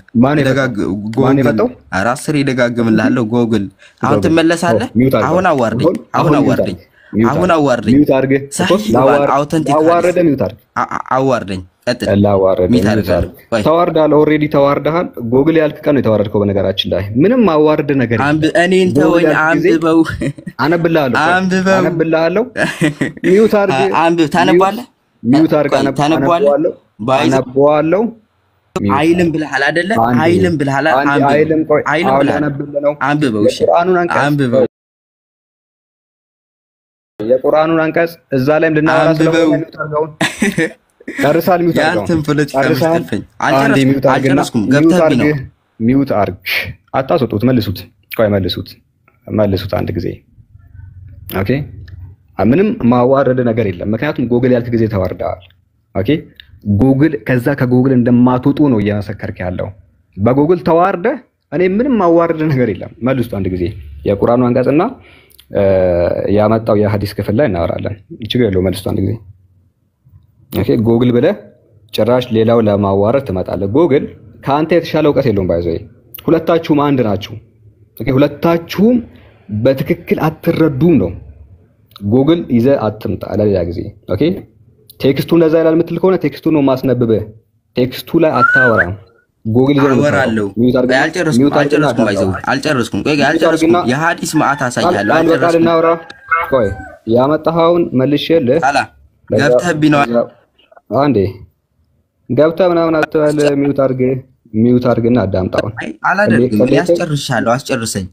ጎግል አራስር ይደጋግምልሃለሁ። ጎግል አሁን ትመለሳለህ። አሁን አዋርደኝ ሚውት አድርገህ አውተንቲክ አዋርደኝ። ቀጥል። ተዋርዳለህ። ኦልሬዲ ተዋርደሃል። ጎግል ያልክ ቀን ነው የተዋረድከው። በነገራችን ላይ ምንም አዋርድ ነገር እኔን ተወኝ። አንብበው። አነብልሃለሁ። ሚውት አድርገህ ታነባለህ። ሚውት አድርገህ አነባለሁ። አይልም ብለሃል አይደለ? አይልም ብለሃል። አንብበው። እሺ አንብበው። የቁርአኑን አንቀጽ እዛ ላይ እንድናወራ ስለሆነ ጨርሳል። ሚውት አድርገው። ያንተን ፖለቲካ መስጠልፈኝ አልጨረስኩም። ገብተህ ነው። ሚውት አድርግ። አታስወጡት። መልሱት። ቆይ መልሱት አንድ ጊዜ። ኦኬ። ምንም ማዋረድ ነገር የለም። ምክንያቱም ጎግል ያልክ ጊዜ ተዋርደሃል። ኦኬ። ጉግል ከጉግል እንደማትወጡ ነው እየመሰከርክ ያለው። በጉግል ተዋርደ እኔ ምንም ማዋረድ ነገር የለም። መልሱት አንድ ጊዜ። የቁርአኑ አንቀጽና ያመጣው የሐዲስ ክፍል ላይ እናወራለን። ችግር የለውም። መልሱት አንድ ጊዜ። ኦኬ። ጉግል ብለህ ጭራሽ ሌላው ለማዋረድ ትመጣለህ። ጉግል ከአንተ የተሻለ እውቀት የለውም። ባይዘይ ሁለታችሁም አንድ ናችሁ። ኦኬ። ሁለታችሁም በትክክል አትረዱም ነው። ጉግል ይዘህ አትምጣ ለሌላ ጊዜ። ኦኬ። ቴክስቱ እንደዛ ይላል የምትል ከሆነ ቴክስቱ ነው ማስነብብህ። ቴክስቱ ላይ አታወራም። ጎግል ይዘው አወራለሁ። አልጨረስኩም። ቆይ የሐዲስ ማዕት አሳያለሁ። አልጨረስኩም። ቆይ ያመጣኸውን መልሼልህ ገብተህብኝ ነው። አንዴ ገብተህ ምናምን አትበል። ሚውት አድርግና አዳምጣው። አላደርግም። ያስጨርሻለሁ። አስጨርሰኝ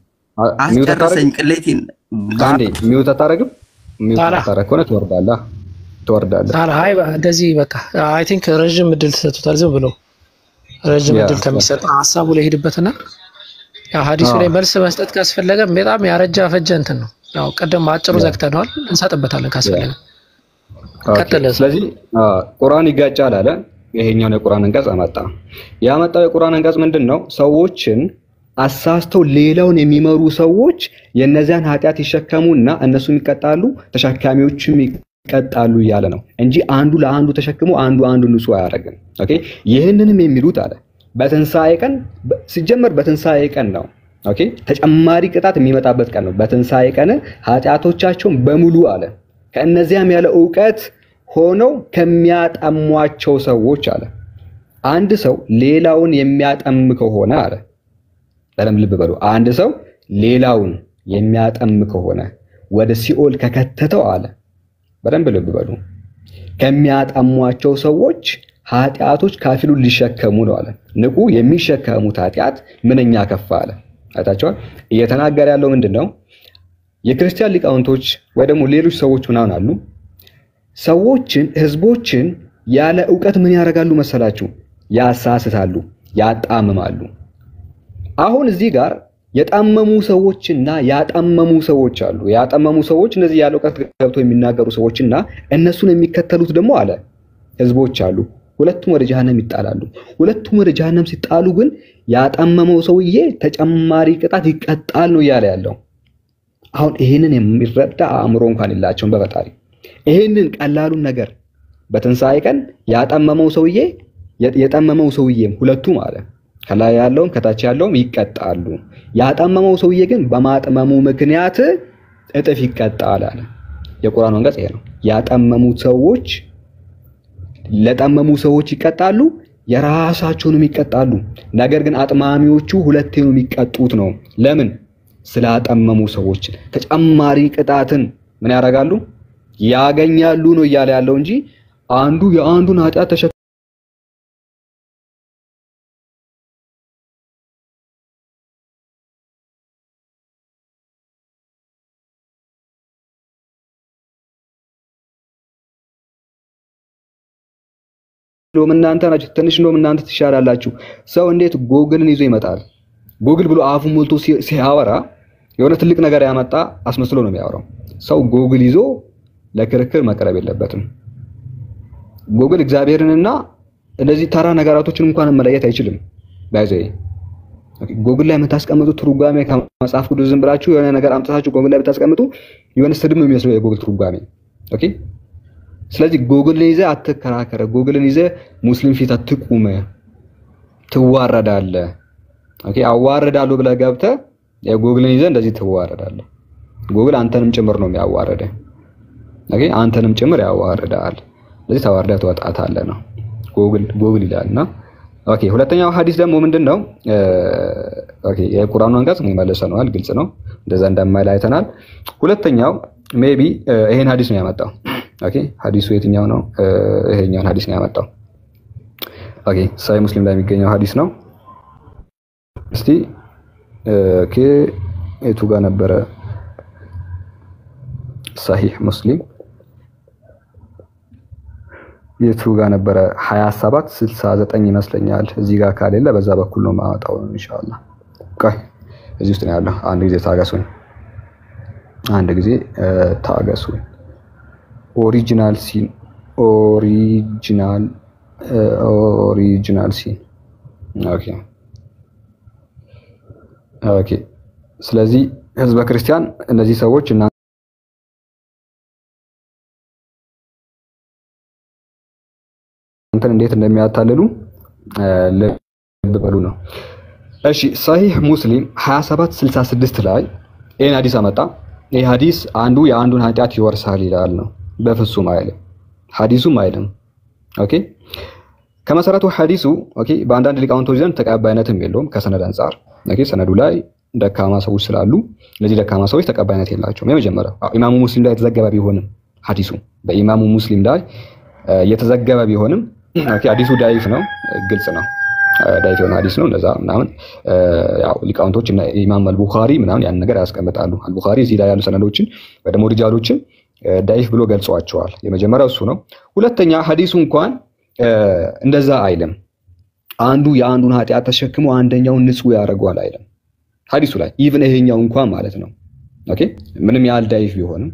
ቅሌቴን። አንዴ ሚውት አታረግም? ሚውት አታረግ ከሆነ ትወርዳለህ። አይ እንደዚህ በቃ አይ ቲንክ ረጅም እድል ተሰጥቷል። ዝም ብሎ ረጅም እድል ከሚሰጥ ሐሳቡ ላይ ሄድበትና ያው ሐዲሱ ላይ መልስ መስጠት ካስፈለገ በጣም ያረጃ ፈጀ እንትን ነው። ያው ቀደም አጭሩ ዘግተናል፣ እንሰጥበታለን ካስፈለገ። ስለዚህ ቁርአን ይጋጫል አለ። ይሄኛው የቁርአን አንቀጽ ያመጣው የቁርአን አንቀጽ ምንድነው? ሰዎችን አሳስተው ሌላውን የሚመሩ ሰዎች የነዚያን ኃጢያት ይሸከሙና እነሱም ይቀጣሉ፣ ተሸካሚዎችም ይቀጣሉ እያለ ነው እንጂ አንዱ ለአንዱ ተሸክሞ አንዱ ንጹህ አያደርግም። ኦኬ ይሄንንም የሚሉት አለ በትንሳኤ ቀን ሲጀመር በትንሳኤ ቀን ነው። ኦኬ ተጨማሪ ቅጣት የሚመጣበት ቀን ነው። በትንሳኤ ቀን ኃጢያቶቻቸውን በሙሉ አለ ከእነዚያም ያለ ዕውቀት ሆነው ከሚያጠሟቸው ሰዎች አለ። አንድ ሰው ሌላውን የሚያጠም ከሆነ አለ በደንብ ልብ በሉ። አንድ ሰው ሌላውን የሚያጠም ከሆነ ወደ ሲኦል ከከተተው አለ በደንብ ልብ በሉ ከሚያጠሟቸው ሰዎች ኃጢያቶች ካፊሉን ሊሸከሙ ነው አለ። ንቁ የሚሸከሙት ኃጢያት ምንኛ ከፋ አለ። አይታችኋል። እየተናገረ ያለው ምንድነው? የክርስቲያን ሊቃውንቶች ወይ ደግሞ ሌሎች ሰዎች ምናምን አሉ ሰዎችን ህዝቦችን ያለ ዕውቀት ምን ያደርጋሉ መሰላችሁ? ያሳስታሉ፣ ያጣምማሉ። አሁን እዚህ ጋር የጣመሙ ሰዎችና ያጣመሙ ሰዎች አሉ። ያጣመሙ ሰዎች እነዚህ ያለ ዕውቀት ገብተው የሚናገሩ ሰዎችና እነሱን የሚከተሉት ደግሞ አለ ህዝቦች አሉ። ሁለቱም ወደ ጀሃነም ይጣላሉ። ሁለቱም ወደ ጀሃነም ሲጣሉ ግን ያጣመመው ሰውዬ ተጨማሪ ቅጣት ይቀጣል ነው ያለ ያለው። አሁን ይሄንን የሚረዳ አእምሮ እንኳን የላቸውም በፈጣሪ። ይሄንን ቀላሉን ነገር በትንሳኤ ቀን ያጣመመው ሰውዬ የጣመመው ሰውዬም ሁለቱም አለ ከላይ ያለውም ከታች ያለውም ይቀጣሉ። ያጣመመው ሰውዬ ግን በማጥመሙ ምክንያት እጥፍ ይቀጣል አለ። የቁርአን አንቀጽ ይሄ ነው። ያጣመሙት ሰዎች ለጣመሙ ሰዎች ይቀጣሉ፣ የራሳቸውንም ይቀጣሉ። ነገር ግን አጥማሚዎቹ ሁለቴ ነው የሚቀጡት ነው። ለምን? ስላጣመሙ ሰዎች ተጨማሪ ቅጣትን ምን ያደርጋሉ? ያገኛሉ ነው እያለ ያለው እንጂ አንዱ የአንዱን ኃጢያት ተሸክሞ እናንተ ናችሁ ትንሽ ነው እናንተ ትሻላላችሁ። ሰው እንዴት ጎግልን ይዞ ይመጣል? ጎግል ብሎ አፉን ሞልቶ ሲያወራ የሆነ ትልቅ ነገር ያመጣ አስመስሎ ነው የሚያወራው። ሰው ጎግል ይዞ ለክርክር መቅረብ የለበትም። ጎግል እግዚአብሔርንና እንደዚህ ተራ ነገራቶችን እንኳን መለየት አይችልም። ባይዘይ ጎግል ላይ የምታስቀምጡት ትርጓሜ ከመጽሐፍ ቅዱስ ዝም ብላችሁ የሆነ ነገር አምጥታችሁ ጎግል ላይ ብታስቀምጡ የሆነ ስድብ ነው የሚመስለው የጎግል ትርጓሜ። ኦኬ ስለዚህ ጎግልን ይዘህ አትከራከረ። ጎግልን ይዘህ ሙስሊም ፊት አትቁም፣ ትዋረዳለህ። ኦኬ አዋርዳለሁ ብለህ ገብተህ የጎግልን ይዘህ እንደዚህ ትዋረዳለህ። ጎግል አንተንም ጭምር ነው የሚያዋርደህ። ኦኬ አንተንም ጭምር ያዋርዳል። ስለዚህ ተዋርደህ ትወጣታለህ ነው ጎግል ይላልና። ኦኬ ሁለተኛው ሐዲስ ደግሞ ምንድነው? ኦኬ የቁርአኑ አንቀጽ መልሰናል፣ ግልጽ ነው እንደዛ እንደማይል አይተናል። ሁለተኛው ሜቢ ይሄን ሐዲስ ነው ያመጣው። ኦኬ ሐዲሱ የትኛው ነው? ይሄኛውን ሐዲስ ነው ያመጣው። ኦኬ ሳሂህ ሙስሊም ላይ የሚገኘው ሐዲስ ነው። እስቲ ኦኬ የቱ ጋር ነበረ? ሳሂህ ሙስሊም የቱ ጋር ነበረ? 2769 ይመስለኛል። እዚህ ጋር ካሌለ በዛ በኩል ነው ማውጣው ኢንሻአላህ። ቆይ እዚህ ውስጥ ነው ያለው። አንድ ጊዜ ታገሱኝ፣ አንድ ጊዜ ታገሱኝ። ኦሪጂናል ሲን ኦኬ ስለዚህ ህዝበ ክርስቲያን እነዚህ ሰዎች እናንተን እንዴት እንደሚያታልሉ ልብ በሉ ነው። እሺ ሳሂህ ሙስሊም 2766 ላይ ይሄን ሐዲስ አመጣ። ይሄ ሐዲስ አንዱ የአንዱን ኃጢያት ይወርሳል ይላል ነው። በፍጹም አይልም፣ ሐዲሱም አይልም። ኦኬ ከመሰረቱ ሐዲሱ ኦኬ በአንዳንድ ሊቃውንቶች ዘንድ ተቀባይነትም የለውም ከሰነድ አንፃር ኦኬ ሰነዱ ላይ ደካማ ሰዎች ስላሉ ለዚህ ደካማ ሰዎች ተቀባይነት የላቸውም። የመጀመሪያው ኢማሙ ሙስሊም ላይ የተዘገበ ቢሆንም ሐዲሱ በኢማሙ ሙስሊም ላይ የተዘገበ ቢሆንም ኦኬ ሐዲሱ ዳይፍ ነው፣ ግልጽ ነው። ዳይፍ የሆነ ሐዲስ ነው እንደዛ ምናምን ያው ሊቃውንቶች እና ኢማም አልቡኻሪ ምናምን ያን ነገር ያስቀምጣሉ። አልቡኻሪ እዚህ ላይ ያሉ ሰነዶችን ወይ ደግሞ ሪጃሎችን ዳይፍ ብሎ ገልጿቸዋል። የመጀመሪያው እሱ ነው። ሁለተኛ ሐዲሱ እንኳን እንደዛ አይልም። አንዱ የአንዱን ኃጢአት ተሸክሞ አንደኛውን ንጹህ ያደርገዋል አይልም ሐዲሱ ላይ ኢቭን ይሄኛው እንኳን ማለት ነው። ኦኬ ምንም ያህል ዳይፍ ቢሆንም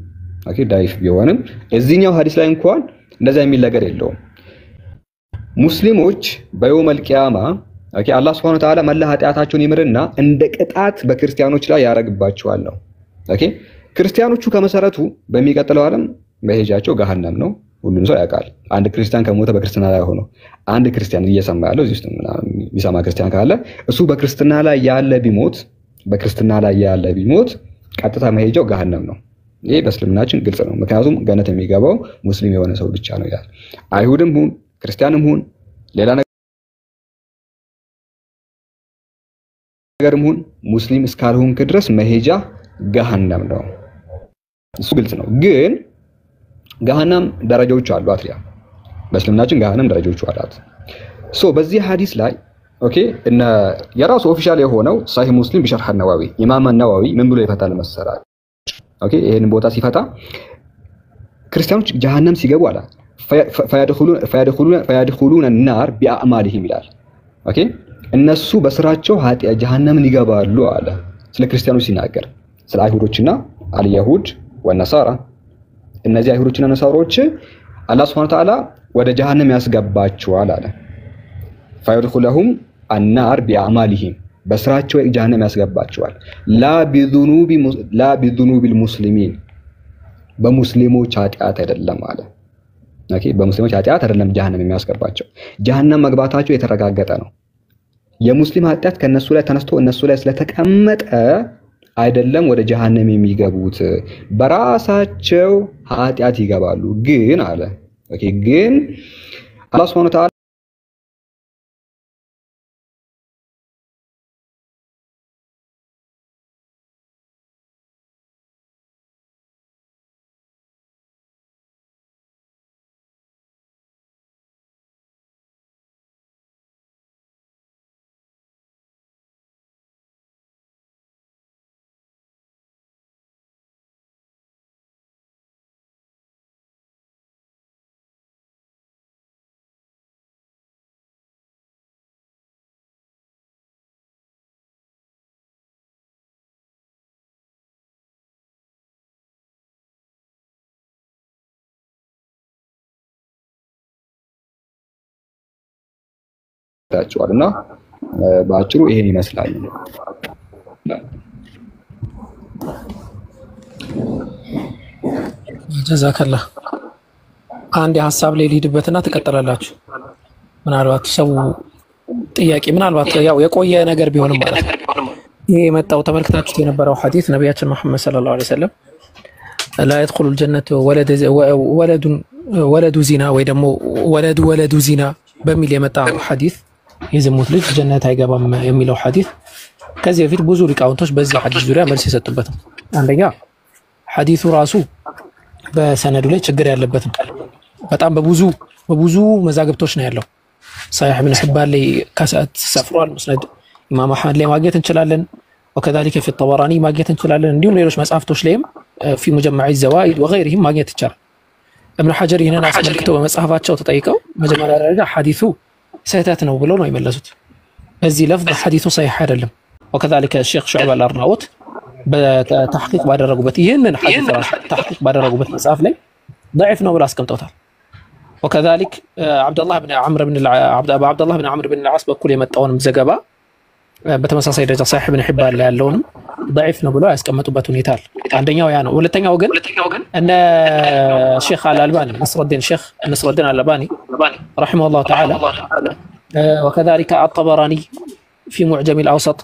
ኦኬ ዳይፍ ቢሆንም እዚህኛው ሐዲስ ላይ እንኳን እንደዛ የሚል ነገር የለውም። ሙስሊሞች በየውመል ቂያማ ኦኬ አላህ Subhanahu Wa Ta'ala መላ ኃጢአታቸውን ይምርና እንደ ቅጣት በክርስቲያኖች ላይ ያረግባቸዋል ነው። ኦኬ ክርስቲያኖቹ ከመሰረቱ በሚቀጥለው ዓለም መሄጃቸው ገሃነም ነው። ሁሉም ሰው ያውቃል። አንድ ክርስቲያን ከሞተ በክርስትና ላይ ሆኖ አንድ ክርስቲያን እየሰማ ያለው እዚህ ውስጥ የሚሰማ ክርስቲያን ካለ እሱ በክርስትና ላይ ያለ ቢሞት ቀጥታ መሄጃው ገሃነም ነው። ይሄ በእስልምናችን ግልጽ ነው። ምክንያቱም ገነት የሚገባው ሙስሊም የሆነ ሰው ብቻ ነው ይላል። አይሁድም ሁን ክርስቲያንም ሁን ሌላ ነገርም ሁን ሙስሊም እስካልሆንክ ድረስ መሄጃ ገሃነም ነው። እሱ ግልጽ ነው። ግን ገሃነም ደረጃዎች አሏት። በእስልምናችን ገሃነም ደረጃዎች አሏት። በዚህ ሐዲስ ላይ ኦኬ እና የራሱ ኦፊሻል የሆነው ሳሂህ ሙስሊም ቢሸርህ ነዋዊ ኢማም ነዋዊ ምን ብሎ ይፈታል መሰላል? ኦኬ ይሄንን ቦታ ሲፈታ ክርስቲያኖች ገሃነም ሲገቡ አላ ፈያድኹሉነ النار بأعمالهم ይላል። ኦኬ እነሱ በስራቸው ገሃነምን ይገባሉ አለ። ስለ ክርስቲያኖች ሲናገር ስለ አይሁዶችና አልይሁድ ወነሳራ እነዚህ አይሁዶችና ነሳሮች አላህ Subhanahu Wa Ta'ala ወደ ገሃነም ያስገባቸዋል አለ። ፈያድኹሉሁም النار بأعمالهم በስራቸው ገሃነም ያስገባቸዋል። ላ ቢذنوب المسلمين በሙስሊሞች ኃጢአት አይደለም አለ። ኦኬ በሙስሊሞች ኃጢአት አይደለም ገሃነም የሚያስገባቸው። ገሃነም መግባታቸው የተረጋገጠ ነው። የሙስሊም ኃጢአት ከነሱ ላይ ተነስቶ እነሱ ላይ ስለተቀመጠ አይደለም ወደ ገሃነም የሚገቡት፣ በራሳቸው ኃጢአት ይገባሉ። ግን አለ ኦኬ ግን አላህ Subhanahu Wa Ta'ala ታጫዋልና ባጭሩ ይሄን ይመስላል። ጀዛከላህ። አንድ ሐሳብ ላይ ልሂድበትና ትቀጥላላችሁ። ምናልባት ሰው ጥያቄ ምናልባት ያው የቆየ ነገር ቢሆንም ማለት ነው። ይሄ የመጣው ተመልክታችሁት የነበረው ሐዲስ ነብያችን መሐመድ ሰለላሁ ዐለይሂ ወሰለም ላ يدخل الجنة ወለዱ ዚና ወይ ደግሞ ወለዱ ዚና በሚል የመጣ ሐዲስ የዝሙት ልጅ ጀነት አይገባም የሚለው ሐዲስ ከዚህ በፊት ብዙ ሊቃውንቶች በዚህ ሐዲስ ዙሪያ መልስ የሰጡበት ነው። አንደኛ ሐዲሱ ራሱ በሰነዱ ላይ ችግር ያለበት ነው። በጣም በብዙ መዛግብቶች ነው ያለው። صحيح ابن حبان ላይ ከሰዓት ሰፍሯል። ሙስነድ ኢማም አህመድ ላይ ማግኘት እንችላለን። وكذلك في الطبراني ማግኘት እንችላለን። እንዲሁም ሌሎች መጽሐፍቶች ላይም في مجمع الزوائد وغيرهم ማግኘት ይቻላል። ابن حجر ይሄንን አስመልክተው በመጽሐፋቸው ተጠይቀው መጀመሪያ ደረጃ ሐዲሱ ስህተት ነው ብለው ነው የመለሱት። በዚህ ለፍظ ሐዲሱ صحيح አይደለም። وكذلك الشيخ شعيب الأرناؤوط በተحقيق ባደረጉበት ይሄንን ሐዲስ ተحقيق ባደረጉበት መጽሐፍ ላይ ضعيف ነው ብለው አስቀምጠውታል። وكذلك عبد الله بن عمرو بن العاص በኩል የመጣውንም ዘገባ በተመሳሳይ ደረጃ صحيح ابن حبان ላይ ያለውንም ضعيف ነው ብለው ያስቀመጡበት ሁኔታ አለ። አንደኛው ያ ነው። ሁለተኛው ግን እነ ሼክ አልአልባኒ ነስረዲን አልአልባኒ رحمه الله تعالى وكذلك الطبراني في معجم الأوسط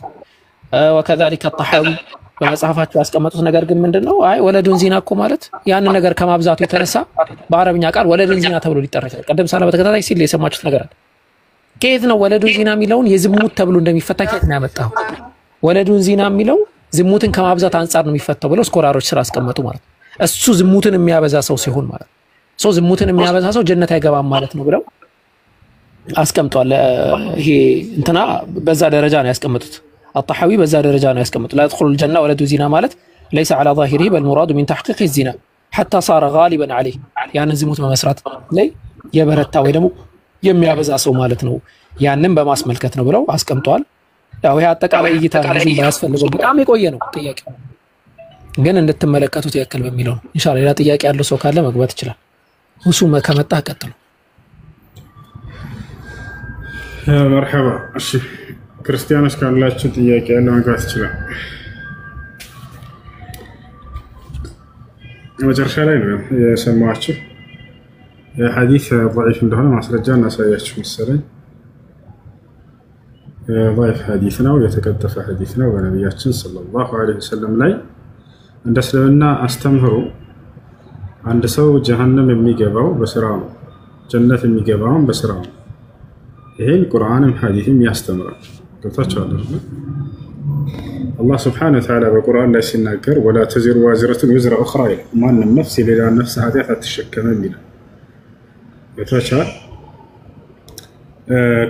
وكذلك الطحاوي በመጽሐፋቸው ያስቀመጡት ነገር ግን ምንድነው? አይ ወለዱን ዚና እኮ ማለት ያን ነገር ከማብዛቱ የተነሳ በአረብኛ ቃል ወለዱን ዚና ተብሎ ሊጠራ ይችላል። ቀደም ሳላ በተከታታይ ሲል የሰማችሁት ነገር አለ። ከየት ነው ወለዱን ዚና የሚለውን የዝሙት ተብሎ እንደሚፈታ ከየት ነው ያመጣው? ወለዱን ዚና የሚለው ዝሙትን ከማብዛት አንፃር ነው የሚፈታው ብለው ስኮላሮች ስራ አስቀመጡ ማለት ነው። እሱ ዝሙትን የሚያበዛ ሰው ሲሆን ማለት ነው። ዝሙትን የሚያበዛ ሰው ጀነት አይገባም ማለት ነው ብለው አስቀምጧል። ይሄ እንትና በዛ ደረጃ ነው ያስቀመጡት። አጣሐዊ በዛ ደረጃ ነው ያስቀመጡት። لا يدخل الجنة ولد زنا ማለት ليس على ظاهره بل المراد من تحقيق الزنا حتى صار غالبا عليه ያንን ዝሙት በመስራት ላይ የበረታ ወይ ደግሞ የሚያበዛ ሰው ማለት ነው። ያንን በማስመልከት ነው ብለው አስቀምጧል። ያው ይሄ አጠቃላይ እይታ ብዙ ባያስፈልገው በጣም የቆየ ነው ጥያቄው፣ ግን እንድትመለከቱት ያክል በሚለው ነው። ኢንሻአላህ ሌላ ጥያቄ ያለው ሰው ካለ መግባት ይችላል። ሁሱ ከመጣ ቀጥሉ። መርሐባ። እሺ ክርስቲያኖች ካላችሁ ጥያቄ ያለው መግባት ይችላል። መጨረሻ ላይ ነው የሰማችሁ ሐዲስ ضعيف እንደሆነ ማስረጃ እናሳያችሁ መሰለኝ። ضعيف ሐዲስ ነው፣ የተቀጠፈ ሐዲስ ነው። በነብያችን ሰለላሁ ዐለይሂ ወሰለም ላይ እንደ እስልምና አስተምህሮ አንድ ሰው ጀሃነም የሚገባው በስራው ነው፣ ጀነት የሚገባው በስራው ነው። ይሄን ቁርአንም ሐዲስም ያስተምራል። ገብታችኋል አይደል? አላህ ሱብሓነሁ ወተዓላ በቁርአን ላይ ሲናገር ወላ ተዚሩ ዋዚረቱን ወዝራ ኡኽራ ይላል። ማንም ነፍስ የሌላ ነፍስ ኃጢአት አትሸከምም ይላል። ገብታችኋል?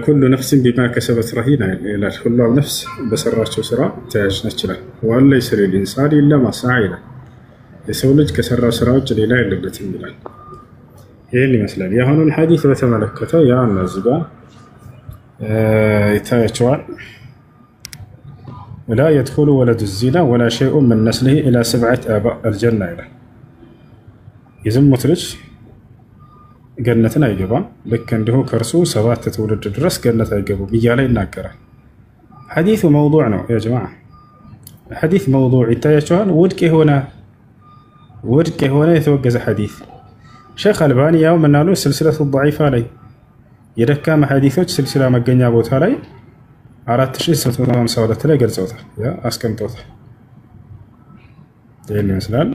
ኩሉ ነፍስን ቢማ ከሰበት ረሂና ይላል። ሁሉም ነፍስ በሰራቸው ስራ ተያዥ ነች ይላል። ወለይሰ ሊልኢንሳኒ ኢላ ማ ሰዓ ይላል። የሰው ልጅ ከሰራው ስራ ውጭ ሌላ የለበትም ይላል። ይሄን ይመስላል። የአሁኑን ሐዲስ በተመለከተ ያ እነዚህ ጋር ይታያቸዋል። ولا يدخل ولد الزنا ولا شيء من نسله إلى 7 آباء الجنة ይላል። የዝሙት ልጅ ገነትን አይገባም፣ ልክ እንዲሁ ከእርሱ 7 ትውልድ ድረስ ገነት አይገቡም እያለ ይናገራል። ሐዲሱ መውዱዕ ነው ያ ጀማዓ፣ ሐዲስ መውዱዕ ይታያቸዋል። ውድቅ የሆነ የተወገዘ ሐዲስ። ሼክ አልባኒ ያው ምናሉ ስልስለቱ ضعيفة ላይ የደካማ ሐዲሶች ስልስላ መገኛ ቦታ ላይ 4852 ላይ ገልጸውታል፣ ያ አስቀምጠውታል። ይሄን ይመስላል።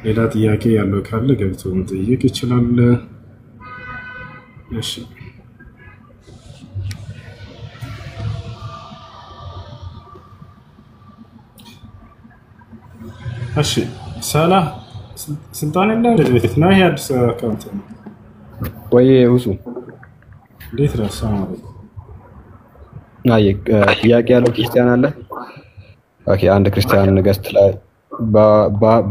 ሌላ ጥያቄ ያለው ካለ ገብቶ መጠየቅ ይችላል። እሺ እሺ ሳላ ስልጣን ያለው ለቤት ነው። ይሄ አዲስ አካውንት ነው ወይ ሁሱ? እንዴት ነው? ሰላም አለይኩም። አይ ጥያቄ ያለው ክርስቲያን አለ? ኦኬ አንድ ክርስቲያን ገስት ላይ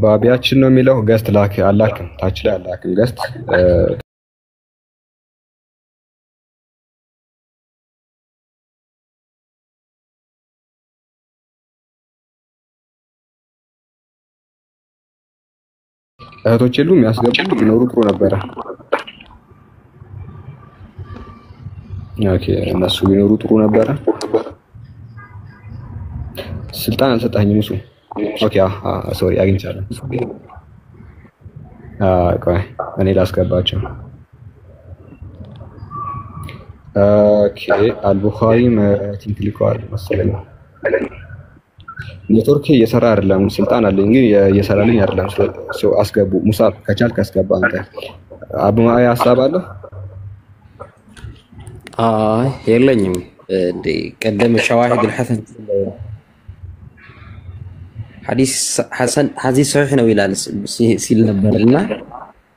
ባቢያችን ነው የሚለው ገስት ላክ አላክም፣ ታች ላይ አላክም ገስት እህቶች የሉም የሚያስገቡ ቢኖሩ ጥሩ ነበረ። ኦኬ እነሱ ቢኖሩ ጥሩ ነበረ። ስልጣን አልሰጣኝም እሱ። ኦኬ ሶሪ አግኝቻለሁ። ቆይ እኔ ላስገባቸው። ኦኬ አልቡኻሪ ቲንክ ልኳል መሰለኝ። ኔትወርክ እየሰራ አይደለም፣ ስልጣን አለኝ ግን እየሰራልኝ አይደለም። ሰው አስገቡ። ሙሳብ ከቻልክ አስገባ አንተ። አቡማያ ሐሳብ አለ? የለኝም። እንደ ቀደም ሸዋሂድ الحسن ሐዲስ ሰሒህ ነው ይላል ሲል ነበርና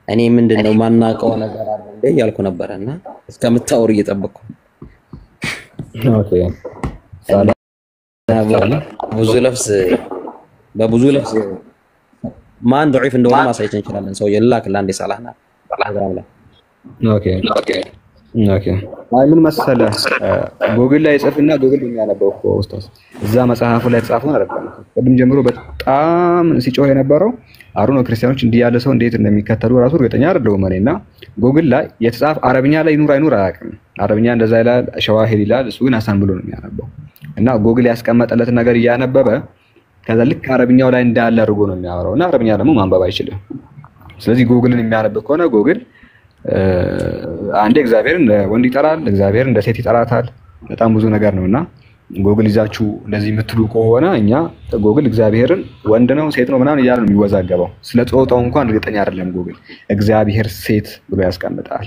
እኔ ምንድነው ማናቀው ነገር አለ እንደ ያልኩ ነበርና እስከምታወር እየጠበቅኩ ኦኬ ሰላም በብዙ ለፍስ ማን ضعيف እንደሆነ ማሳየት እንችላለን። ሰው የላክ ለአንዴ ሰላህና ፕሮግራም ላይ ኦኬ አይ ምን መሰለህ ጎግል ላይ ጽፍና ጎግል የሚያነበው እኮ ኡስታዝ እዛ መጽሐፉ ላይ ተጻፈው አይደለም። ቅድም ጀምሮ በጣም ሲጮህ የነበረው አሩን ክርስቲያኖች እንዲህ ያለ ሰው እንዴት እንደሚከተሉ ራሱ እርግጠኛ አይደለሁም እኔና ጎግል ላይ የተጻፈ አረብኛ ላይ ይኑር አይኑር አያውቅም። አረብኛ እንደዛ ይላል፣ ሸዋሂድ ይላል። እሱ ግን ሐሰን ብሎ ነው የሚያነበው እና ጎግል ያስቀመጠለት ነገር እያነበበ ከዛ ልክ አረብኛው ላይ እንዳለ አድርጎ ነው የሚያወራው እና አረብኛ ደግሞ ማንበብ አይችልም። ስለዚህ ጎግልን የሚያነብ ከሆነ ጎግል አንዴ እግዚአብሔርን ወንድ ይጠራል፣ እግዚአብሔርን እንደ ሴት ይጠራታል። በጣም ብዙ ነገር ነውና ጎግል ይዛችሁ እንደዚህ የምትሉ ከሆነ እኛ ጎግል እግዚአብሔርን ወንድ ነው ሴት ነው ምናምን እያለ ነው የሚወዛገበው። ስለ ጾታው እንኳን እርግጠኛ አይደለም ጎግል። እግዚአብሔር ሴት ብሎ ያስቀምጣል።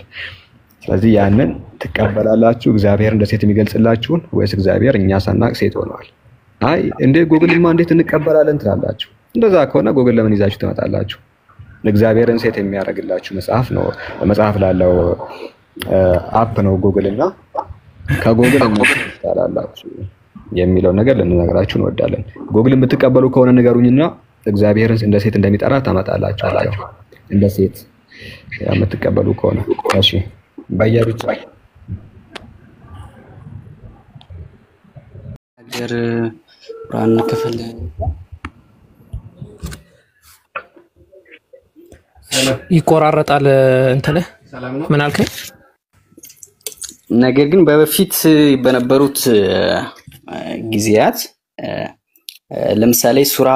ስለዚህ ያንን ትቀበላላችሁ እግዚአብሔር እንደ ሴት የሚገልጽላችሁን ወይስ እግዚአብሔር እኛ ሳናቅ ሴት ሆነዋል? አይ እንደ ጉግልማ እንዴት እንቀበላለን ትላላችሁ። እንደዛ ከሆነ ጉግል ለምን ይዛችሁ ትመጣላችሁ? እግዚአብሔርን ሴት የሚያደርግላችሁ መጽሐፍ ነው። መጽሐፍ ላለው አፕ ነው ጉግል እና ከጉግል እንቀበላላችሁ የሚለው ነገር ልንነግራችሁ እንወዳለን። ጉግል የምትቀበሉ ከሆነ ንገሩኝና እግዚአብሔርን እንደ ሴት እንደሚጠራ ታመጣላችሁ። እንደ ሴት የምትቀበሉ ከሆነ እሺ በየሩት ነገር ቁርአን ክፍል ይቆራረጣል እንትን ምን አልከኝ? ነገር ግን በፊት በነበሩት ጊዜያት ለምሳሌ ሱራ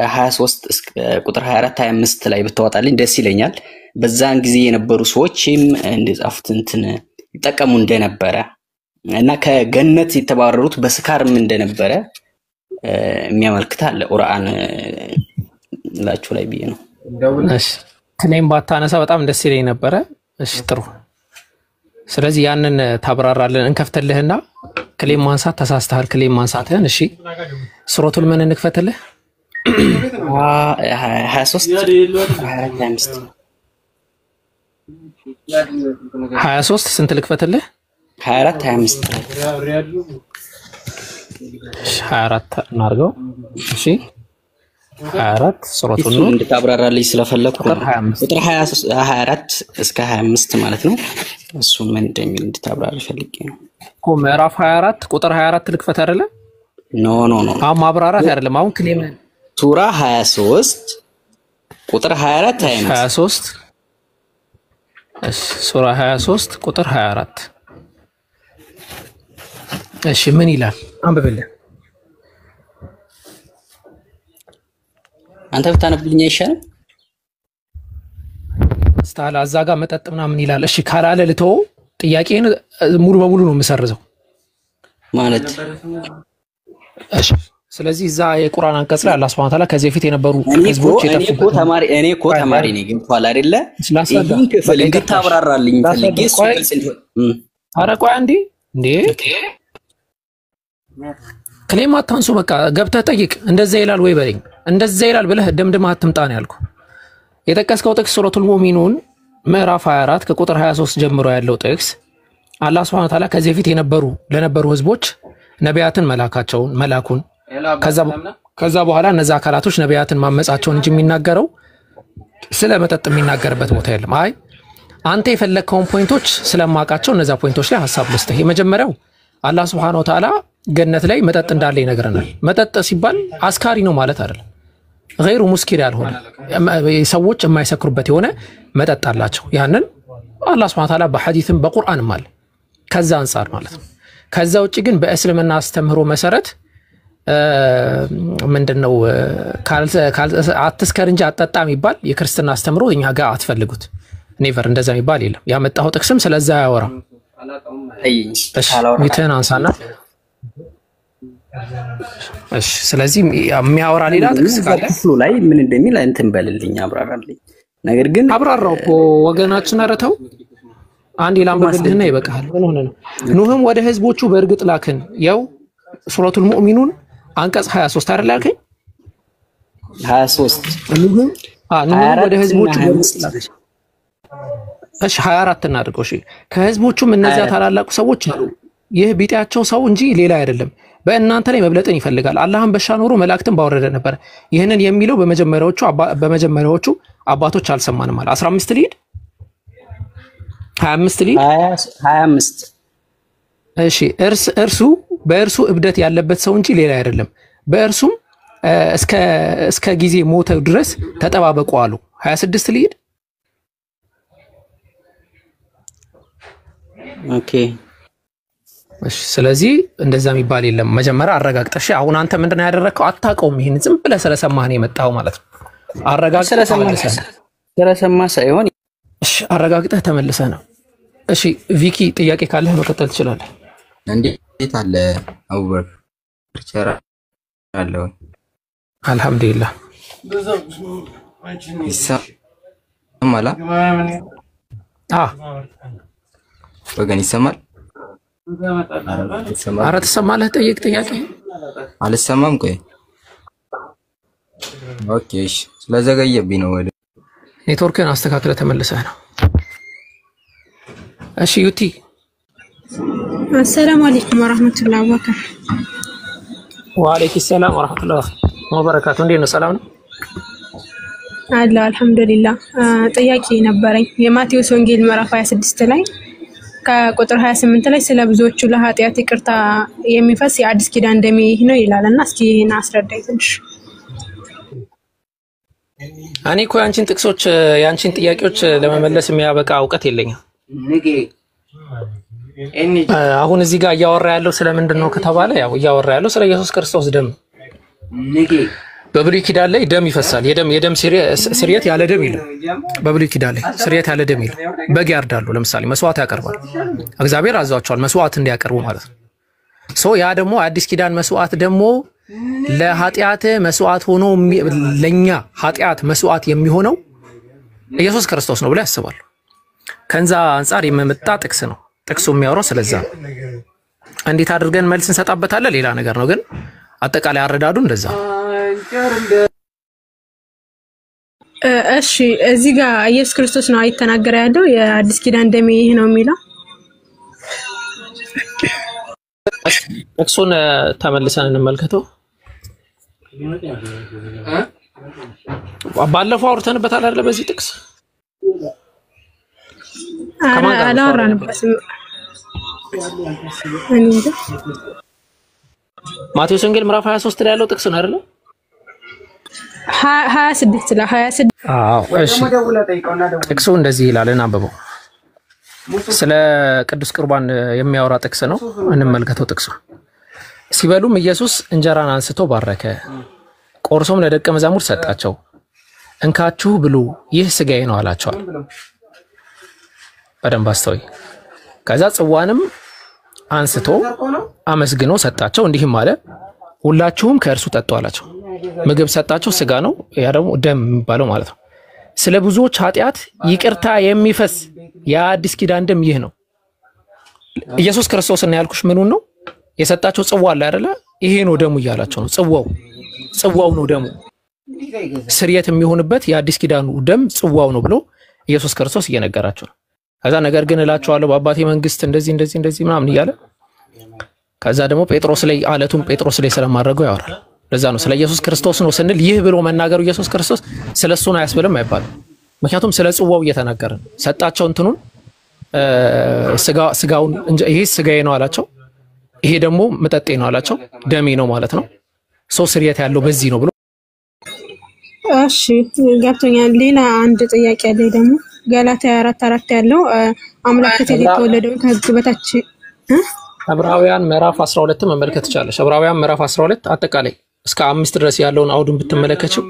23 ቁጥር 24 25 ላይ ብትወጣልኝ ደስ ይለኛል። በዛን ጊዜ የነበሩ ሰዎችም እንደጻፉት እንትን ይጠቀሙ እንደነበረ እና ከገነት የተባረሩት በስካርም እንደነበረ የሚያመልክት አለ ቁርአን ላችሁ ላይ ብዬ ነው። እሺ ክሌም ባታነሳ በጣም ደስ ይለኝ ነበረ። እሺ ጥሩ። ስለዚህ ያንን ታብራራለን እንከፍተልህና ክሌም ማንሳት ተሳስተሃል። ክሌም ማንሳትህን እሺ ሱረቱል ምን እንክፈትልህ? 23 ስንት ልክፈትልህ? 24 24 እናርገው። እሺ 24 ሱረቱል ኑር እንድታብራራልኝ ስለፈለኩ ቁጥር 24 እስከ 25 ማለት ነው። እሱ ምን እንደሚል እንድታብራራ ፈልጌ ነው እኮ። ምዕራፍ 24 ቁጥር 24 ልክፈት አይደለ? ኖ አሁን ማብራራት አይደለም። አሁን ክሌም ሱራ 23 ቁጥር 24 23 እሺ ሱራ 23 ቁጥር 24 እሺ ምን ይላል? አንብብልኝ። አንተ ብታነብልኝ አይሻልም? ስታላ አዛጋ መጠጥ ምናምን ይላል። እሺ ካላለ ልተው ጥያቄን ሙሉ በሙሉ ነው የምሰርዘው ማለት። እሺ ስለዚህ እዛ የቁርአን አንቀጽ ላይ አላህ Subhanahu Wa Ta'ala ከዚህ በፊት የነበሩ ህዝቦች እኔ እኮ ተማሪ ነኝ ገብቷል አይደለ? ይሄን ክፍል እንድታብራራልኝ ፈልጌ እሱ ግልጽ እንዲሆን ኧረ ቆይ እንዴ ክሌም አታንሱ። በቃ ገብተህ ጠይቅ። እንደዛ ይላል ወይ በለኝ። እንደዛ ይላል ብለህ ደምድመህ አትምጣ ነው ያልኩ። የጠቀስከው ጥቅስ ሱረቱል ሙእሚኑን ምዕራፍ 24 ከቁጥር 23 ጀምሮ ያለው ጥቅስ አላህ Subhanahu Wa Ta'ala ከዚህ በፊት ለነበሩ ህዝቦች ነቢያትን መላኩን ከዛ በኋላ እነዛ አካላቶች ነቢያትን ማመጻቸውን እንጂ የሚናገረው ስለ መጠጥ የሚናገርበት ቦታ የለም። አይ አንተ የፈለከውን ፖይንቶች ስለማቃቸው እነዛ ፖይንቶች ላይ ሐሳብ ልስጥህ። የመጀመሪያው አላህ Subhanahu Wa Ta'ala ገነት ላይ መጠጥ እንዳለ ይነግረናል። መጠጥ ሲባል አስካሪ ነው ማለት አይደለም። غير ሙስኪር ያልሆነ ሰዎች የማይሰክሩበት የሆነ መጠጥ አላቸው። ያንን አላህ Subhanahu Wa Ta'ala በሐዲስም በቁርአንም አለ። ከዛ አንፃር ማለት ነው። ከዛ ውጪ ግን በእስልምና አስተምህሮ መሰረት ምንድነው አትስከር እንጂ አትጠጣ የሚባል የክርስትና አስተምህሮ እኛ ጋር አትፈልጉት። ኔቨር እንደዛ የሚባል የለም። ያመጣው ጥቅስም ስለዛ ያወራም። እሺ ሚተን አንሳና እሺ ስለዚህ የሚያወራ ሌላ ጥቅስ ካለ ክፍሉ ላይ ምን እንደሚል እንትን በልልኝ አብራራልኝ። ነገር ግን አብራራው እኮ ወገናችን አረተው አንድ ላምባልህና ይበቃል። ምን ሆነ ነው? ኑህም ወደ ህዝቦቹ በእርግጥ ላክን። ያው ሱረቱል ሙእሚኑን አንቀጽ 23 አይደል አልከኝ? 23 ኑህም ወደ ህዝቦቹ በእርግጥ ላክን። እሺ 24 እናድርገው። እሺ ከህዝቦቹም እነዚያ ታላላቁ ሰዎች አሉ። ይህ ቢጤያቸው ሰው እንጂ ሌላ አይደለም። በእናንተ ላይ መብለጥን ይፈልጋል። አላህም በሻ ኖሮ መላእክትን ባወረደ ነበር። ይህንን የሚለው በመጀመሪያዎቹ አባቶች አልሰማንም ማለት 15 ሊድ 25 ሊድ 25 እሺ በእርሱ እብደት ያለበት ሰው እንጂ ሌላ አይደለም። በእርሱም እስከ ጊዜ ሞተ ድረስ ተጠባበቁ አሉ። 26 ሊድ ኦኬ እሺ ስለዚህ እንደዛ የሚባል የለም። መጀመሪያ አረጋግጠሽ አሁን አንተ ምንድነው ያደረከው? አታውቀውም። ይሄን ዝም ብለህ ስለሰማህ ነው የመጣው ማለት ነው። አረጋግጠህ ስለሰማህ ሳይሆን እሺ አረጋግጠህ ተመልሰህ ነው። እሺ ቪኪ ጥያቄ ካለህ መቀጠል ትችላለህ። እንዴት አለ አቡበክር ቸራ አለው? አልহামዱሊላህ ይሰማላ? ወገን ይሰማል? ኧረ ትሰማለህ? ጠይቅ ጥያቄ። አልሰማም። ቆይ ኦኬ እሺ፣ ስለዘገየብኝ ነው። ወደ ኔትወርክን አስተካክለ ተመልሰህ ነው። እሺ ዩቲ። አሰላሙ አለይኩም ወራህመቱላሂ ወበረካቱ። ወአለይኩም ሰላም ወራህመቱላሂ ወበረካቱ። እንዴት ነው? ሰላም ነው? አለ አልሐምዱሊላህ። ጥያቄ ነበረኝ። የማቴዎስ ወንጌል ምዕራፍ 26 ላይ ከቁጥር 28 ላይ ስለ ብዙዎቹ ለኃጢአት ይቅርታ የሚፈስ የአዲስ ኪዳን ደሜ ይህ ነው ይላልና እስኪ ይሄን አስረዳኝ ትንሽ። እኔ እኮ ያንቺን ጥቅሶች ያንቺን ጥያቄዎች ለመመለስ የሚያበቃ እውቀት የለኝም። አሁን እዚህ ጋር እያወራ ያለው ስለምንድን ነው ከተባለ ያው እያወራ ያለው ስለ ኢየሱስ ክርስቶስ ደም። በብሉይ ኪዳን ላይ ደም ይፈሳል። የደም ስርየት ያለ ደም የለም። በብሉይ ኪዳን ላይ ስርየት ያለ ደም የለም። በግ ያርዳሉ፣ ለምሳሌ መስዋዕት ያቀርባሉ። እግዚአብሔር አዟቸዋል መስዋዕት እንዲያቀርቡ ማለት ነው። ያ ደግሞ አዲስ ኪዳን መስዋዕት ደግሞ ለኃጢአት መስዋዕት ሆኖ ለኛ ኃጢአት መስዋዕት የሚሆነው ኢየሱስ ክርስቶስ ነው ብለው ያስባሉ። ከዛ አንፃር የመመጣ ጥቅስ ነው። ጥቅሱ የሚያወራው ስለዛ ነው። እንዴት አድርገን መልስ እንሰጣበታለን ሌላ ነገር ነው፣ ግን አጠቃላይ አረዳዱ እንደዛ ነው። እሺ እዚህ ጋር ኢየሱስ ክርስቶስ ነው አይተናገረ ያለው የአዲስ ኪዳን ደሜ ይህ ነው የሚለው። ጥቅሱን ተመልሰን እንመልከተው። ባለፈው አውርተንበታል አይደል? በዚህ ጥቅስ አላወራንበትም። ማቴዎስ ወንጌል ምዕራፍ 23 ላይ ያለው ጥቅስ ነው አይደል? 26 ላይ 26። አዎ እሺ። ጥቅሱ እንደዚህ ይላል፣ አንብበው። ስለ ቅዱስ ቁርባን የሚያወራ ጥቅስ ነው። እንመልከተው ጥቅሱ። ሲበሉም ኢየሱስ እንጀራን አንስቶ ባረከ፣ ቆርሶም ለደቀ መዛሙርት ሰጣቸው። እንካችሁ ብሉ፣ ይህ ስጋዬ ነው አላቸው። በደንብ አስተውይ። ከዛ ጽዋንም አንስቶ አመስግኖ ሰጣቸው፣ እንዲህም አለ፣ ሁላችሁም ከእርሱ ጠጡ አላቸው። ምግብ ሰጣቸው፣ ስጋ ነው፣ ያ ደግሞ ደም የሚባለው ማለት ነው። ስለ ብዙዎች ኃጢአት ይቅርታ የሚፈስ የአዲስ ኪዳን ደም ይህ ነው። ኢየሱስ ክርስቶስ እና ያልኩሽ ምኑን ነው የሰጣቸው? ጽዋ አለ አይደለ? ይሄ ነው ደሙ እያላቸው ነው። ጽዋው ነው ደሙ፣ ስርየት የሚሆንበት የአዲስ ኪዳኑ ደም ጽዋው ነው ብሎ ኢየሱስ ክርስቶስ እየነገራቸው ነው። ከዛ ነገር ግን እላቸዋለሁ በአባቴ መንግስት እንደዚህ እንደዚህ እንደዚህ ምናምን እያለ ከዛ ደግሞ ጴጥሮስ ላይ አለቱን ጴጥሮስ ላይ ስለማድረገው ያወራል። ለዛ ነው ስለ ኢየሱስ ክርስቶስ ነው ስንል ይህ ብሎ መናገሩ ኢየሱስ ክርስቶስ ስለሱ ነው አያስብልም አይባልም። ምክንያቱም ስለ ጽዋው እየተናገረ ሰጣቸው። እንትኑን ስጋውን ይሄ ስጋዬ ነው አላቸው፣ ይሄ ደግሞ መጠጤ ነው አላቸው፣ ደሜ ነው ማለት ነው። ስርየት ያለው በዚህ ነው ብሎ እሺ ገብቶኛል። ሌላ አንድ ጥያቄ አለ ደግሞ ገላትያ 4:4 ያለው አምላክ ከሴት የተወለደውን ከሕግ በታች ዕብራውያን ምዕራፍ 12 መመልከት ይቻላል። ዕብራውያን ምዕራፍ 12 አጠቃላይ እስከ 5 ድረስ ያለውን አውዱን ብትመለከችው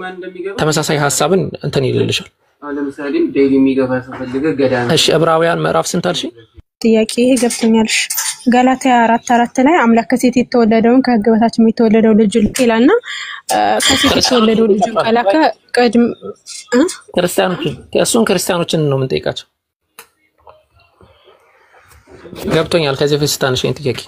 ተመሳሳይ ሐሳብን እንትን ይልልሻል። ለምሳሌ ዴይሊ የሚገባ ሰው ፈልገ ገዳም። እሺ ዕብራውያን ምዕራፍ ስንት አልሽ? ጥያቄ ገብቶኛል። ገላትያ 4:4 ላይ አምላክ ከሴት የተወለደውን ከሕግ በታች የተወለደው ልጅ ይላልና ከሴት የተወለደው ልጅ ካላከ ቀድም ክርስቲያኖችን ነው የምንጠይቃቸው። ገብቶኛል። ከዚህ በፊት ስታነሺኝ ጥያቄ